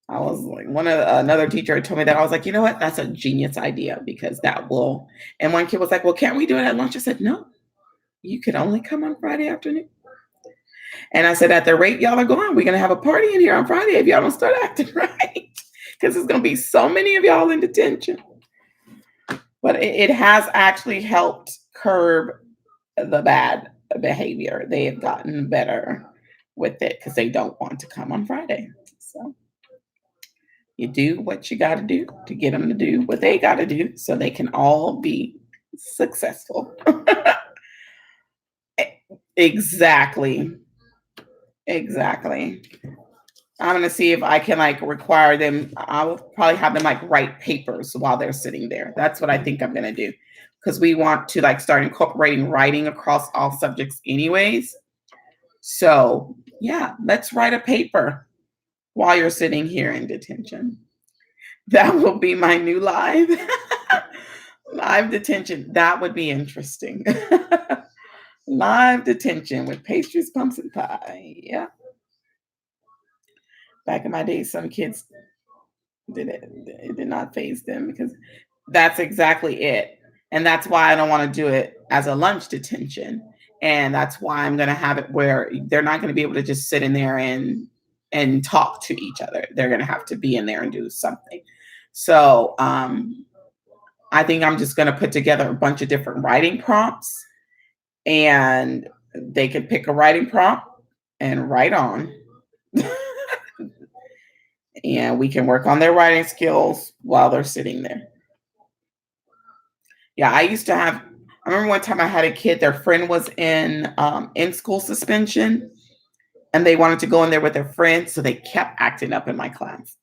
A: I was like, another teacher told me that. I was like, you know what? That's a genius idea because that will. And one kid was like, well, can't we do it at lunch? I said, no, you could only come on Friday afternoon. And I said, at the rate y'all are going, we're going to have a party in here on Friday if y'all don't start acting right. Because there's going to be so many of y'all in detention. But it has actually helped curb the bad behavior. They have gotten better with it because they don't want to come on Friday. So you do what you got to do to get them to do what they got to do so they can all be successful. Exactly. Exactly. I'm going to see if I can like require them. I will probably have them like write papers while they're sitting there. That's what I think I'm going to do because we want to like start incorporating writing across all subjects anyways. So yeah, let's write a paper while you're sitting here in detention. That will be my new live. Live detention. That would be interesting. Live detention with pastries, pumpkin pie. Yeah. Back in my day, some kids it did not faze them because that's exactly it. And that's why I don't want to do it as a lunch detention. And that's why I'm going to have it where they're not going to be able to just sit in there and talk to each other. They're going to have to be in there and do something. So I think I'm just going to put together a bunch of different writing prompts and they can pick a writing prompt and write on. And we can work on their writing skills while they're sitting there. Yeah, I remember one time I had a kid, their friend was in school suspension and they wanted to go in there with their friend. So they kept acting up in my class.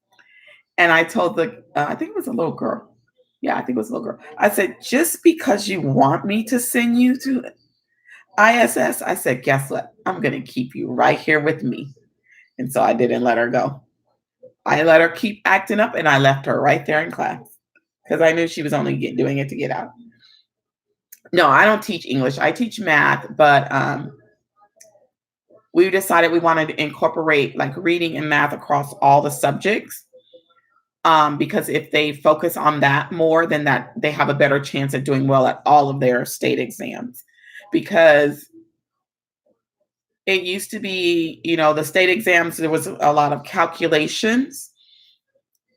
A: And I told I think it was a little girl. Yeah, I think it was a little girl. I said, just because you want me to send you to ISS, I said, guess what? I'm going to keep you right here with me. And so I didn't let her go. I let her keep acting up and I left her right there in class because I knew she was only doing it to get out. No, I don't teach English. I teach math, but we decided we wanted to incorporate like reading and math across all the subjects. Because if they focus on that more, then that they have a better chance at doing well at all of their state exams. Because it used to be, the state exams, there was a lot of calculations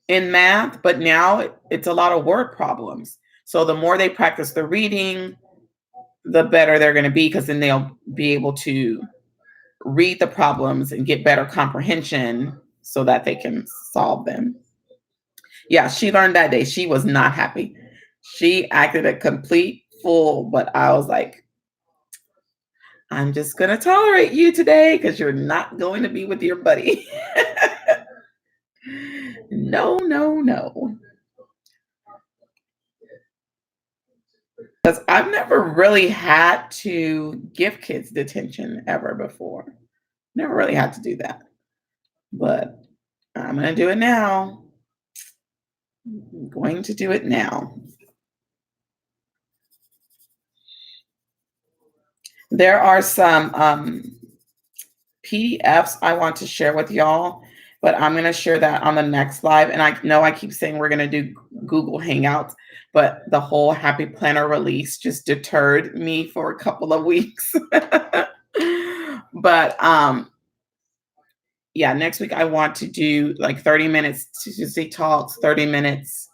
A: in math, but now it's a lot of word problems. So the more they practice the reading, the better they're going to be, because then they'll be able to read the problems and get better comprehension so that they can solve them. Yeah, she learned that day. She was not happy. She acted a complete fool, but I was like, I'm just going to tolerate you today because you're not going to be with your buddy. No, no, no. Because I've never really had to give kids detention ever before. Never really had to do that. But I'm going to do it now. I'm going to do it now. There are some PDFs I want to share with y'all, but I'm going to share that on the next live. And I know I keep saying we're going to do Google Hangouts, but the whole Happy Planner release just deterred me for a couple of weeks. But yeah, next week I want to do like 30 minutes Tuesday talks, 30 minutes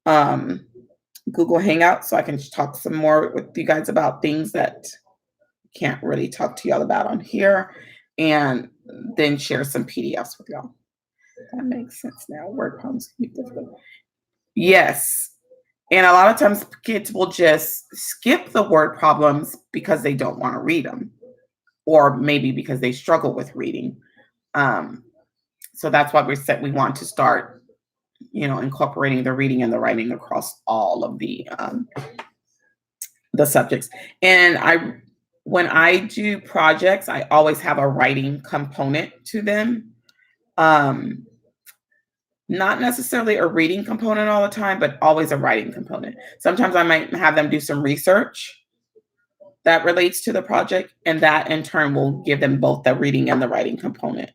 A: Google Hangouts, so I can talk some more with you guys about things that can't really talk to y'all about on here, and then share some PDFs with y'all. That makes sense now. Word problems can be difficult. Yes. And a lot of times kids will just skip the word problems because they don't want to read them, or maybe because they struggle with reading. So that's why we want to start, incorporating the reading and the writing across all of the subjects. And when I do projects, I always have a writing component to them. Not necessarily a reading component all the time, but always a writing component. Sometimes I might have them do some research that relates to the project, and that in turn will give them both the reading and the writing component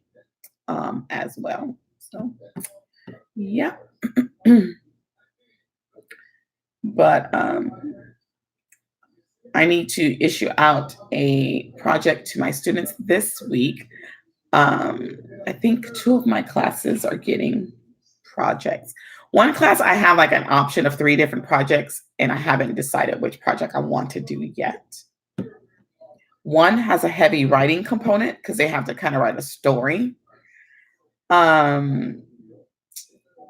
A: as well. So, yeah. But I need to issue out a project to my students this week. I think two of my classes are getting projects. One class I have like an option of three different projects, and I haven't decided which project I want to do yet. One has a heavy writing component because they have to kind of write a story. Um,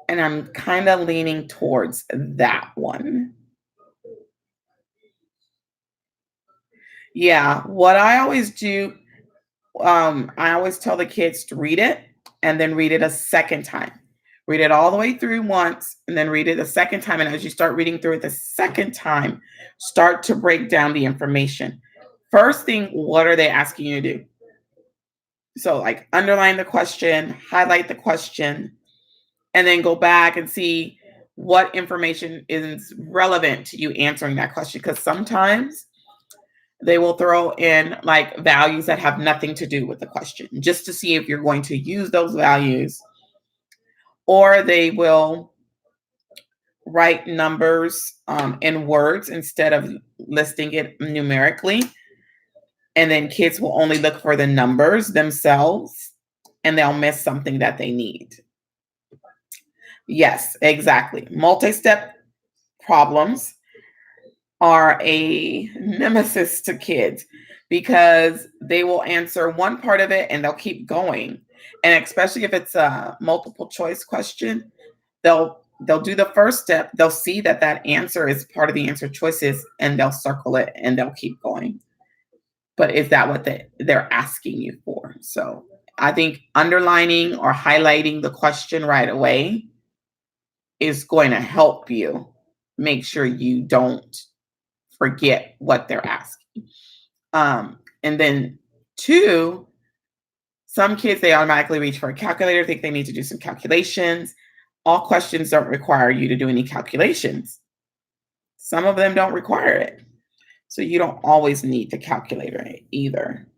A: and I'm kind of leaning towards that one. Yeah, what I always do, I always tell the kids to read it and then read it a second time. Read it all the way through once and then read it a second time. And as you start reading through it the second time, start to break down the information. First thing, what are they asking you to do? So, like, underline the question, highlight the question, and then go back and see what information is relevant to you answering that question. Because sometimes they will throw in like values that have nothing to do with the question just to see if you're going to use those values, or they will write numbers in words instead of listing it numerically. And then kids will only look for the numbers themselves and they'll miss something that they need. Yes, exactly. Multi-step problems are a nemesis to kids because they will answer one part of it and they'll keep going. And especially if it's a multiple choice question, they'll do the first step, they'll see that that answer is part of the answer choices and they'll circle it and they'll keep going. But is that what they're asking you for? So I think underlining or highlighting the question right away is going to help you make sure you don't forget what they're asking. And then two, some kids, they automatically reach for a calculator, think they need to do some calculations. All questions don't require you to do any calculations. Some of them don't require it. So you don't always need the calculator either.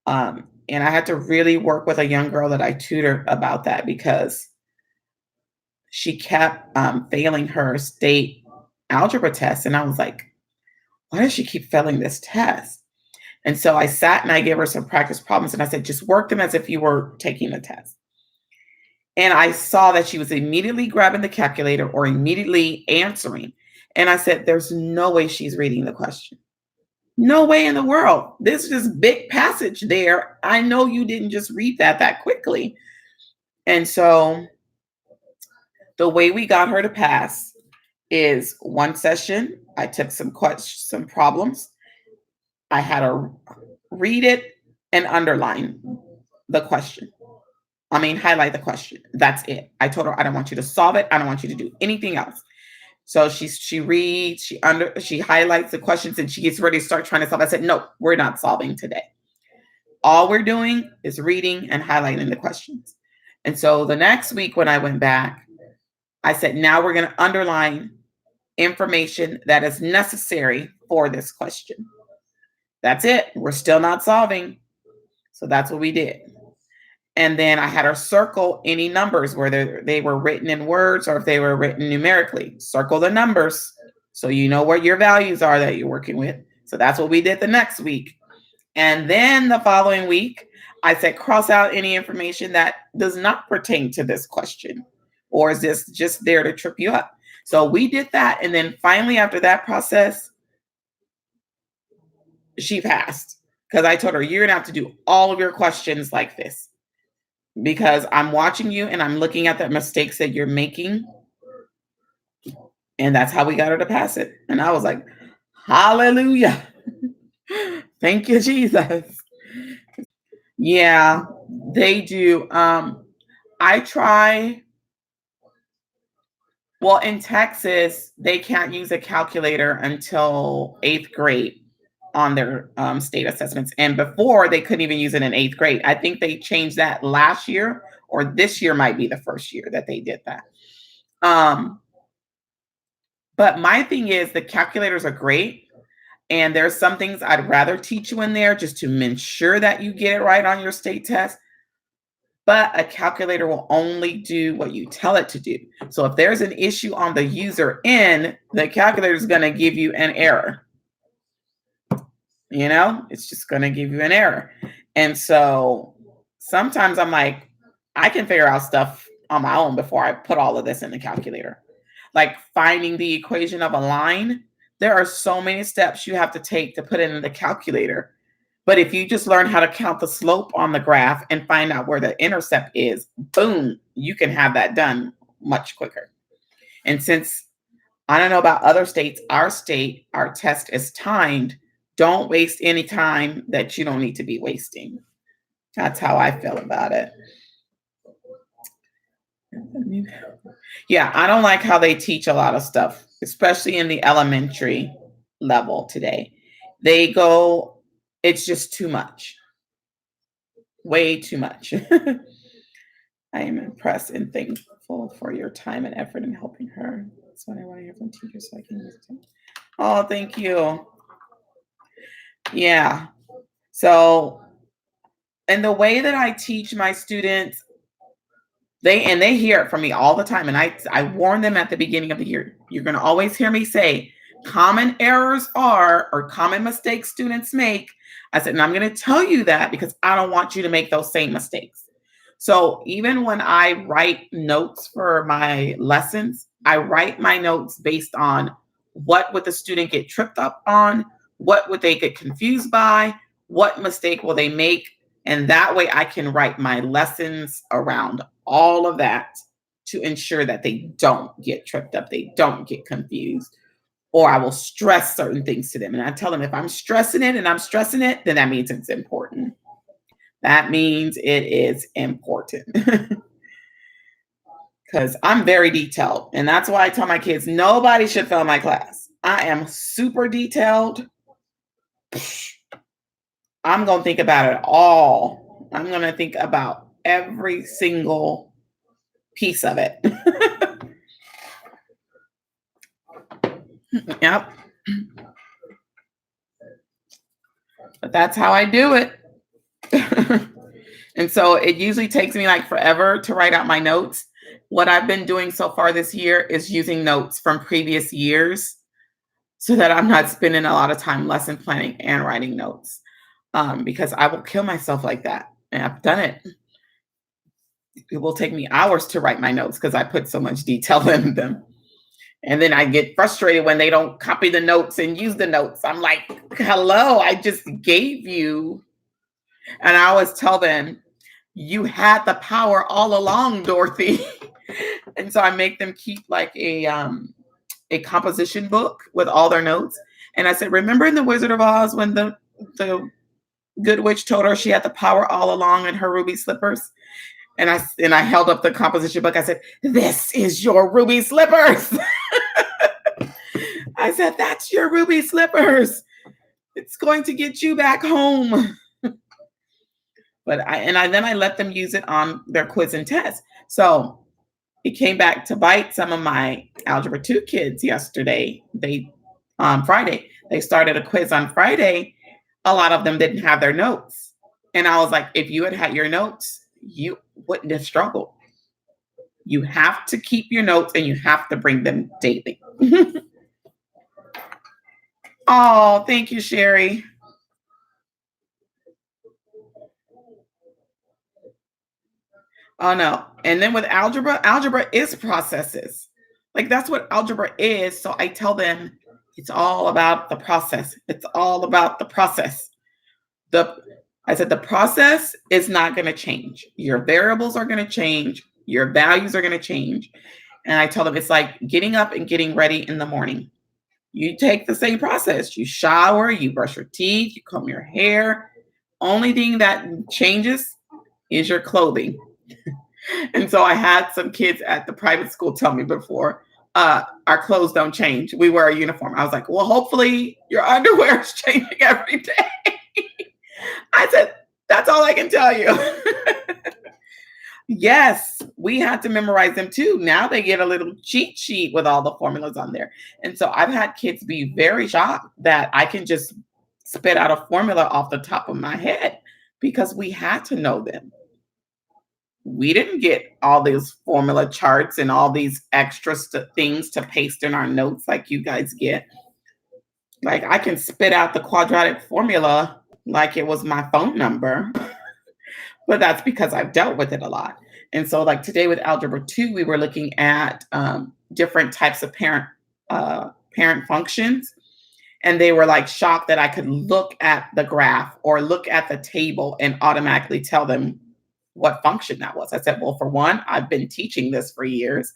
A: And I had to really work with a young girl that I tutor about that because she kept failing her state algebra test. And I was like, why does she keep failing this test? And so I sat and I gave her some practice problems and I said, just work them as if you were taking the test. And I saw that she was immediately grabbing the calculator or immediately answering. And I said, there's no way she's reading the question. No way in the world. There's this big passage there. I know you didn't just read that quickly. And so the way we got her to pass is one session. I took some problems. I had her read it and underline the question. Highlight the question. That's it. I told her, I don't want you to solve it. I don't want you to do anything else. So she reads, she highlights the questions and she gets ready to start trying to solve. I said, no, we're not solving today. All we're doing is reading and highlighting the questions. And so the next week when I went back, I said, now we're going to underline information that is necessary for this question. That's it. We're still not solving. So that's what we did. And then I had her circle any numbers, whether they were written in words or if they were written numerically. Circle the numbers so you know what your values are that you're working with. So that's what we did the next week. And then the following week, I said, cross out any information that does not pertain to this question. Or is this just there to trip you up? So we did that. And then finally, after that process, she passed. Because I told her, you're going to have to do all of your questions like this. Because I'm watching you and I'm looking at the mistakes that you're making. And that's how we got her to pass it. And I was like, hallelujah. Thank you, Jesus. Yeah, they do. I try. Well, in Texas, they can't use a calculator until 8th grade on their state assessments. And before, they couldn't even use it in 8th grade. I think they changed that last year or this year might be the first year that they did that. But my thing is the calculators are great. And there's some things I'd rather teach you in there just to ensure that you get it right on your state test. But a calculator will only do what you tell it to do. So if there's an issue on the user end, the calculator is going to give you an error. You know, it's just going to give you an error. And so sometimes I'm like, I can figure out stuff on my own before I put all of this in the calculator. Like finding the equation of a line. There are so many steps you have to take to put it in the calculator. But if you just learn how to count the slope on the graph and find out where the intercept is, boom, you can have that done much quicker. And since I don't know about other states, our test is timed. Don't waste any time that you don't need to be wasting. That's how I feel about it. Yeah, I don't like how they teach a lot of stuff, especially in the elementary level today. It's just too much. Way too much. I am impressed and thankful for your time and effort in helping her. That's what I want to hear from teachers so I can use it. Oh, thank you. Yeah. So, and the way that I teach my students, they hear it from me all the time. And I warn them at the beginning of the year, you're going to always hear me say, common errors are, or common mistakes students make. I said, and I'm going to tell you that because I don't want you to make those same mistakes. So even when I write notes for my lessons, I write my notes based on what would the student get tripped up on, what would they get confused by, what mistake will they make, and that way I can write my lessons around all of that to ensure that they don't get tripped up, they don't get confused, or I will stress certain things to them. And I tell them if I'm stressing it, then that means it's important. That means it is important. Because I'm very detailed. And that's why I tell my kids, nobody should fail my class. I am super detailed. I'm going to think about it all. I'm going to think about every single piece of it. Yep. But that's how I do it. And so it usually takes me like forever to write out my notes. What I've been doing so far this year is using notes from previous years so that I'm not spending a lot of time lesson planning and writing notes. Because I will kill myself like that. And I've done it. It will take me hours to write my notes because I put so much detail in them. And then I get frustrated when they don't copy the notes and use the notes. I'm like, hello, I just gave you. And I always tell them, you had the power all along, Dorothy. And so I make them keep like a composition book with all their notes. And I said, remember in The Wizard of Oz when the Good Witch told her she had the power all along in her ruby slippers? And I held up the composition book. I said, this is your ruby slippers. I said, that's your ruby slippers. It's going to get you back home. But then I let them use it on their quiz and test. So it came back to bite some of my Algebra 2 kids yesterday. Friday, they started a quiz on Friday. A lot of them didn't have their notes. And I was like, if you had your notes, you wouldn't have struggled. You have to keep your notes and you have to bring them daily. Oh, thank you, Sherry. Oh, no. And then with algebra is processes. Like that's what algebra is. So I tell them it's all about the process. It's all about the process. I said the process is not going to change. Your variables are going to change. Your values are going to change. And I tell them it's like getting up and getting ready in the morning. You take the same process. You shower, you brush your teeth, you comb your hair. Only thing that changes is your clothing. And so I had some kids at the private school tell me before, our clothes don't change. We wear a uniform. I was like, well, hopefully your underwear is changing every day. I said, that's all I can tell you. Yes, we had to memorize them too. Now they get a little cheat sheet with all the formulas on there. And so I've had kids be very shocked that I can just spit out a formula off the top of my head because we had to know them. We didn't get all these formula charts and all these extra things to paste in our notes like you guys get. Like I can spit out the quadratic formula like it was my phone number, but that's because I've dealt with it a lot. And so, like today with Algebra 2, we were looking at different types of parent functions, and they were like shocked that I could look at the graph or look at the table and automatically tell them what function that was. I said, well, for one, I've been teaching this for years.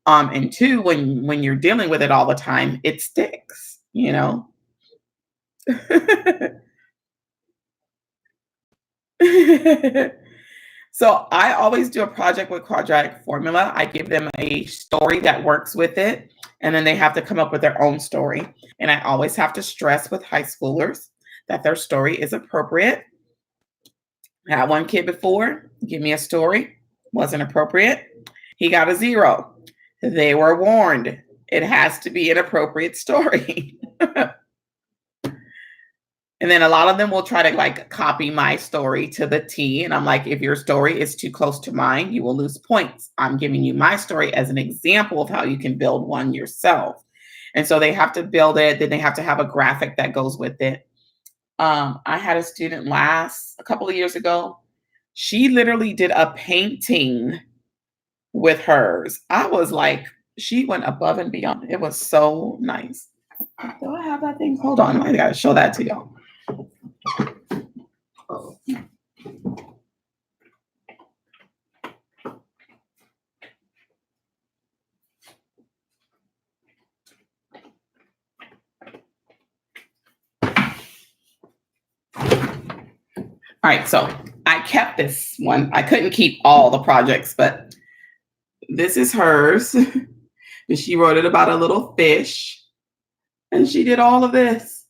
A: And two, when you're dealing with it all the time, it sticks, you know. So I always do a project with quadratic formula. I give them a story that works with it, and then they have to come up with their own story. And I always have to stress with high schoolers that their story is appropriate. I had one kid before give me a story, wasn't appropriate. He got a 0. They were warned. It has to be an appropriate story. And then a lot of them will try to like copy my story to the T. And I'm like, if your story is too close to mine, you will lose points. I'm giving you my story as an example of how you can build one yourself. And so they have to build it. Then they have to have a graphic that goes with it. I had a student a couple of years ago. She literally did a painting with hers. I was like, she went above and beyond. It was so nice. Do I have that thing? Hold on. I got to show that to y'all. Oh. All right, so I kept this one. I couldn't keep all the projects, but this is hers. And she wrote it about a little fish. And she did all of this.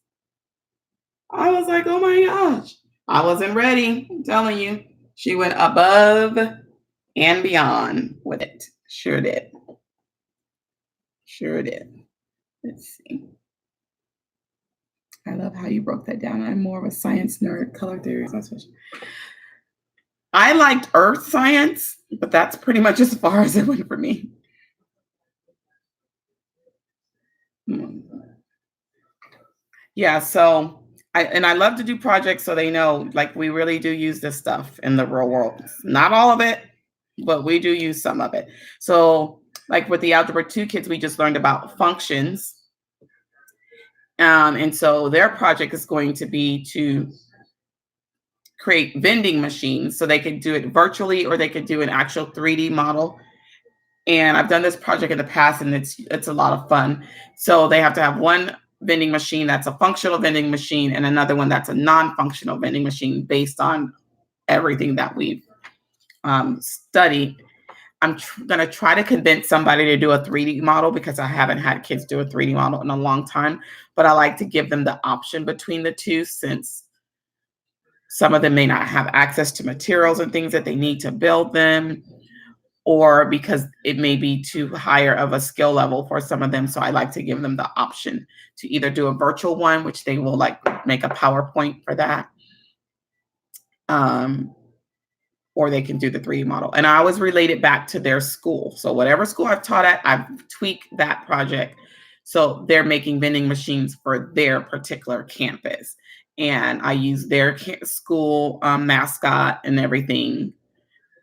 A: I was like, oh my gosh. I wasn't ready. I'm telling you. She went above and beyond with it. Sure did. Sure did. Let's see. I love how you broke that down. I'm more of a science nerd, color theory. I liked earth science, but that's pretty much as far as it went for me. Yeah, so I love to do projects so they know like we really do use this stuff in the real world. Not all of it, but we do use some of it. So like with the Algebra 2 kids, we just learned about functions. And so their project is going to be to create vending machines so they could do it virtually or they could do an actual 3D model. And I've done this project in the past and it's a lot of fun. So they have to have one vending machine that's a functional vending machine and another one that's a non-functional vending machine based on everything that we've studied. I'm going to try to convince somebody to do a 3D model because I haven't had kids do a 3D model in a long time, but I like to give them the option between the two since some of them may not have access to materials and things that they need to build them, or because it may be too higher of a skill level for some of them. So I like to give them the option to either do a virtual one, which they will like make a PowerPoint for that. Or they can do the 3D model. And I always relate it back to their school. So whatever school I've taught at, I've tweaked that project. So they're making vending machines for their particular campus. And I use their school mascot and everything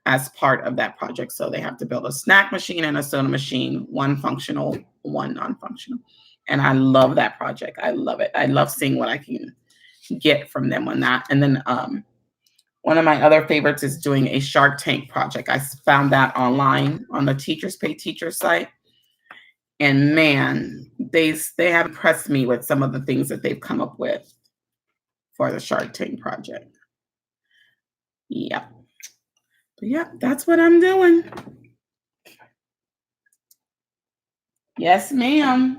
A: as part of that project. So they have to build a snack machine and a soda machine, one functional, one non-functional. And I love that project. I love it. I love seeing what I can get from them on that. And then one of my other favorites is doing a Shark Tank project. I found that online on the Teachers Pay Teachers site. And man, they have impressed me with some of the things that they've come up with for the Shark Tank project. Yeah. But yeah, that's what I'm doing. Yes, ma'am.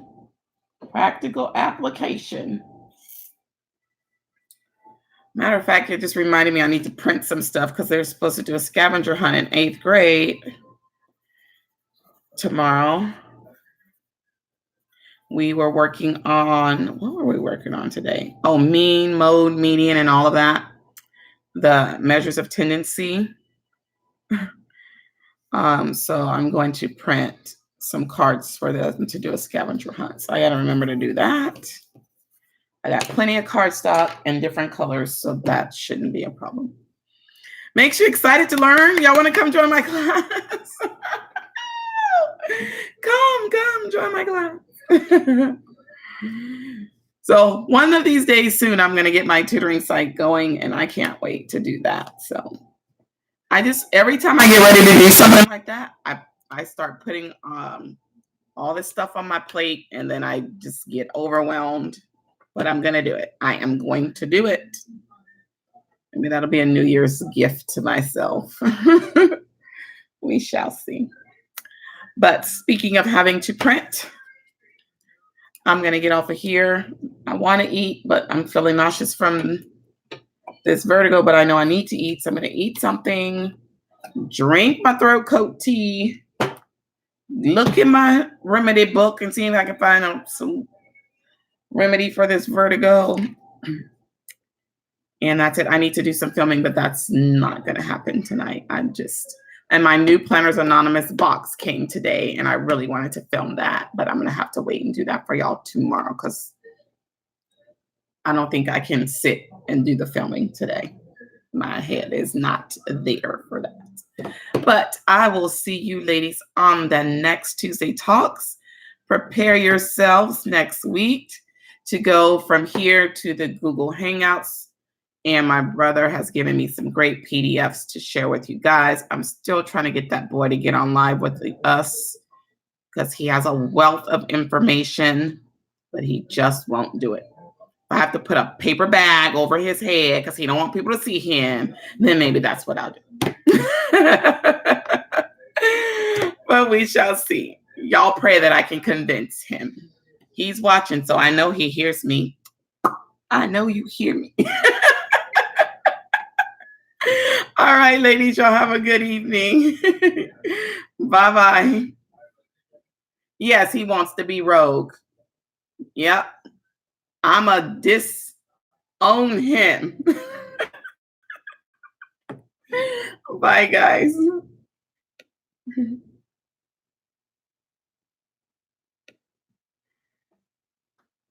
A: Practical application. Matter of fact, it just reminded me I need to print some stuff because they're supposed to do a scavenger hunt in 8th grade tomorrow. We were working on, what were we working on today? Oh, mean, mode, median, and all of that. The measures of tendency. So I'm going to print some cards for them to do a scavenger hunt. So I got to remember to do that. I got plenty of cardstock in different colors, so that shouldn't be a problem. Makes you excited to learn? Y'all want to come join my class? Come join my class. So one of these days soon, I'm going to get my tutoring site going, and I can't wait to do that. So every time I get ready to do something like that, I start putting all this stuff on my plate, and then I just get overwhelmed. But I'm going to do it. I am going to do it. Maybe that'll be a New Year's gift to myself. We shall see. But speaking of having to print, I'm going to get off of here. I want to eat, but I'm feeling nauseous from this vertigo, but I know I need to eat. So I'm going to eat something, drink my throat coat tea, look in my remedy book and see if I can find some remedy for this vertigo. And that's it. I need to do some filming, but that's not going to happen tonight. And my new Planners Anonymous box came today, and I really wanted to film that, but I'm going to have to wait and do that for y'all tomorrow because I don't think I can sit and do the filming today. My head is not there for that. But I will see you ladies on the next Tuesday Talks. Prepare yourselves next week to go from here to the Google Hangouts. And my brother has given me some great PDFs to share with you guys. I'm still trying to get that boy to get on live with us because he has a wealth of information, but he just won't do it. I have to put a paper bag over his head because he don't want people to see him. Then maybe that's what I'll do. But we shall see. Y'all pray that I can convince him. He's watching, so I know he hears me. I know you hear me. All right, ladies, y'all have a good evening. Bye-bye. Yes, he wants to be rogue. Yep. I'm a disown him. Bye, guys.